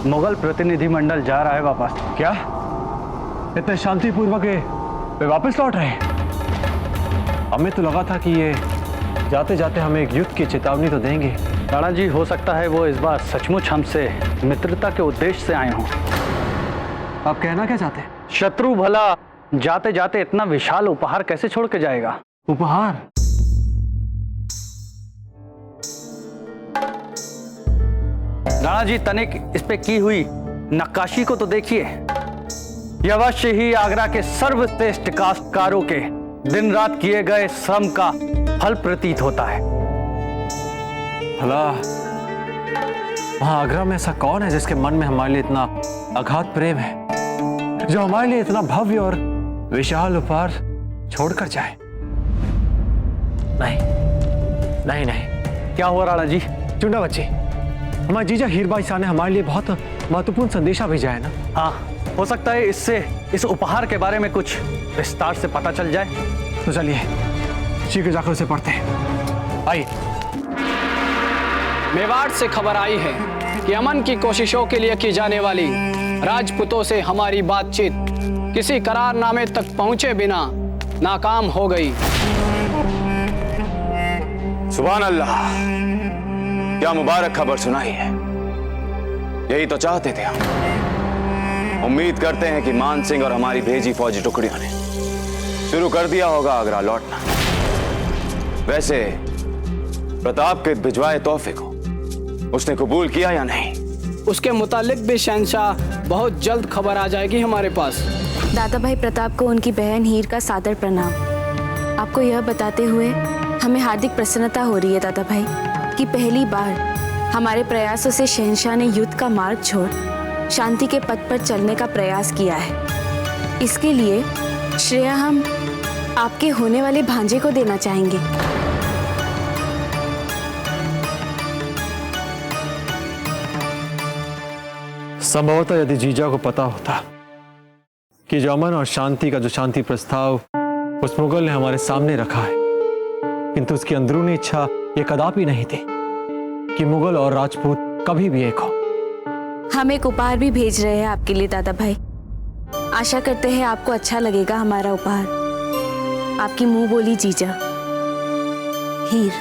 मुगल प्रतिनिधिमंडल जा रहा है वापस। क्या? इतने शांतिपूर्वक वे वापस लौट रहे हैं? हमें तो लगा था कि ये जाते जाते हमें एक युद्ध की चेतावनी तो देंगे। राणा जी, हो सकता है वो इस बार सचमुच हमसे मित्रता के उद्देश्य से आए हों। आप कहना क्या चाहते हैं? शत्रु भला जाते जाते इतना विशाल उपहार कैसे छोड़ के जाएगा? उपहार? राणा जी, तनिक इस पे की हुई नक्काशी को तो देखिए। यह अवश्य ही आगरा के सर्वश्रेष्ठ काश्तकारों के दिन रात किए गए श्रम का फल प्रतीत होता है। भला वहां आगरा में ऐसा कौन है जिसके मन में हमारे लिए इतना अगाध प्रेम है, जो हमारे लिए इतना भव्य और विशाल उपहार छोड़कर जाए? नहीं नहीं नहीं, क्या हुआ राणा जी? चुंडा बच्ची, हमारे जीजा हीरबाई शाह ने हमारे लिए बहुत महत्वपूर्ण संदेशा भेजा है ना? हाँ, हो सकता है इससे इस उपहार के बारे में कुछ विस्तार से पता चल जाए। तो चलिए शीघ्र जाकर उसे पढ़ते हैं। आइए। मेवाड़ से खबर आई है कि अमन की कोशिशों के लिए की जाने वाली राजपूतों से हमारी बातचीत किसी करारनामे तक पहुंचे बिना नाकाम हो गई। सुभान अल्लाह, क्या मुबारक खबर सुनाई है। यही तो चाहते थे हम। उम्मीद करते हैं कि मान सिंह और हमारी भेजी फौजी टुकड़ियों ने शुरू कर दिया होगा आगरा लौटना। वैसे प्रताप के भिजवाए तोहफे को उसने कबूल किया या नहीं? उसके मुतालिक भी शहंशाह बहुत जल्द खबर आ जाएगी हमारे पास। दादा भाई प्रताप को उनकी बहन हीर का सादर प्रणाम। आपको यह बताते हुए हमें हार्दिक प्रसन्नता हो रही है दादा भाई कि पहली बार हमारे प्रयासों से शहंशाह ने युद्ध का मार्ग छोड़ शांति के पथ पर चलने का प्रयास किया है। इसके लिए श्रेय हम आपके होने वाले भांजे को देना चाहेंगे। संभवतः यदि जीजा को पता होता कि जो अमन और शांति का जो शांति प्रस्ताव उस मुगल ने हमारे सामने रखा है, किंतु उसकी अंदरूनी इच्छा ये कदापि नहीं थी कि मुगल और राजपूत कभी भी एक हो। हम एक उपहार भी भेज रहे हैं आपके लिए दादा भाई। आशा करते हैं आपको अच्छा लगेगा हमारा उपहार। आपकी मुंह बोली जीजा हीर।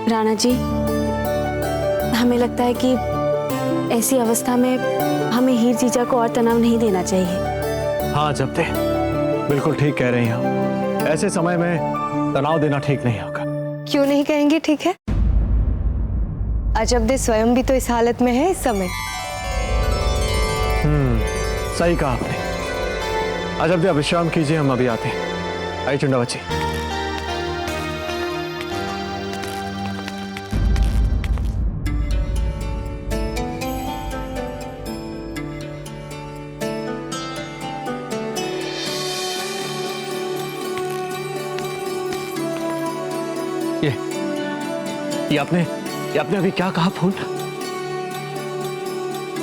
राणा जी, हमें लगता है कि ऐसी अवस्था में हमें हीर जीजा को और तनाव नहीं देना चाहिए। हाँ जब्दे, बिल्कुल ठीक कह रही हैं। ऐसे समय में तनाव देना ठीक नहीं होगा। क्यों नहीं कहेंगे ठीक है? अजबदे स्वयं भी तो इस हालत में है इस समय। सही कहा आपने। अजबदे, विश्राम कीजिए, हम अभी आते हैं। आई चुंडा बच्ची। ये आपने अभी क्या कहा फूल?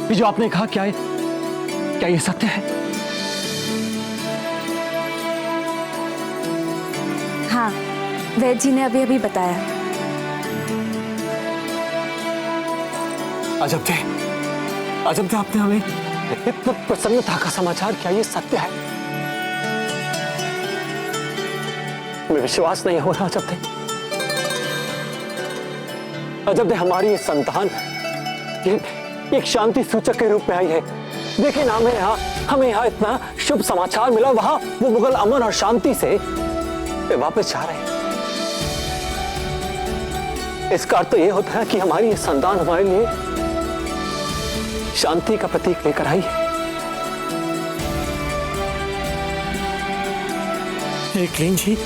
ये जो आपने कहा क्या ये सत्य है? हाँ, वैद्य जी ने अभी बताया। अजब आपने हमें इतना प्रसन्नता का समाचार क्या ये सत्य है? हमें विश्वास नहीं हो रहा। अजब दे हमारी ये संतान एक शांति सूचक के रूप में आई है। देखिए ना, हमें यहाँ इतना शुभ समाचार मिला, वहां वो मुगल अमन और शांति से वापस जा रहे हैं। इसका अर्थ तो ये होता है कि हमारी ये संतान हमारे लिए शांति का प्रतीक लेकर आई है। एकलिंग जी,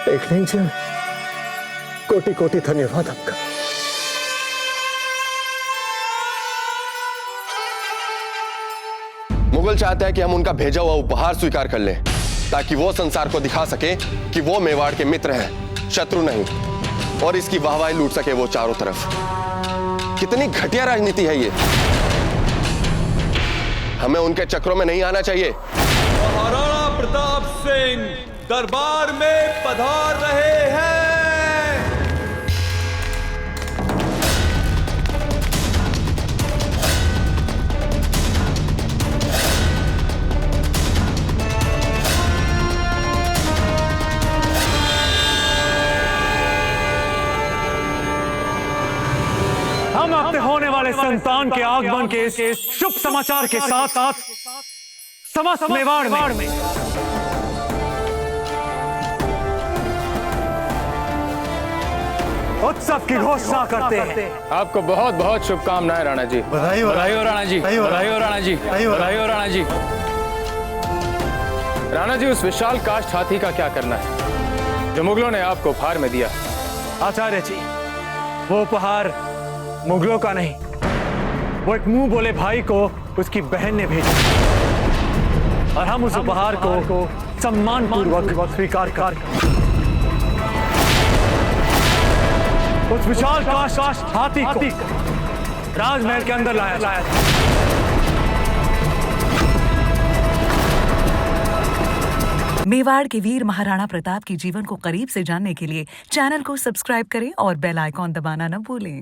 एकलिंग जी, कोटि कोटि धन्यवाद आपका। मुगल चाहता है कि हम उनका भेजा हुआ उपहार स्वीकार कर लें, ताकि वो संसार को दिखा सके कि वो मेवाड़ के मित्र हैं, शत्रु नहीं, और इसकी वाहवाही लूट सके वो चारों तरफ। कितनी घटिया राजनीति है ये। हमें उनके चक्रों में नहीं आना चाहिए। महाराणा प्रताप सिंह दरबार में पधार रहे हैं। हम अपने होने वाले संतान के आगमन के इस शुभ समाचार के साथ साथ समस्त मेवाड़ में उत्सव की घोषणा करते हैं। आपको बहुत बहुत शुभकामनाएं राणा जी। बधाई हो राणा जी, बधाई हो राणा जी, बधाई हो राणा जी। राणा जी, उस विशाल काष्ठ हाथी का क्या करना है जो मुगलों ने आपको उपहार में दिया? आचार्य जी, वो उपहार मुगलों का नहीं वो एक मुंह बोले भाई को उसकी बहन ने भेजा और हम उस उपहार को सम्मान पूर्वक स्वीकार कर उस विशाल काश हाथी को राजमहल के अंदर लाया मेवाड़ के वीर महाराणा प्रताप के जीवन को करीब से जानने के लिए चैनल को सब्सक्राइब करें और बेल आइकॉन दबाना न भूलें।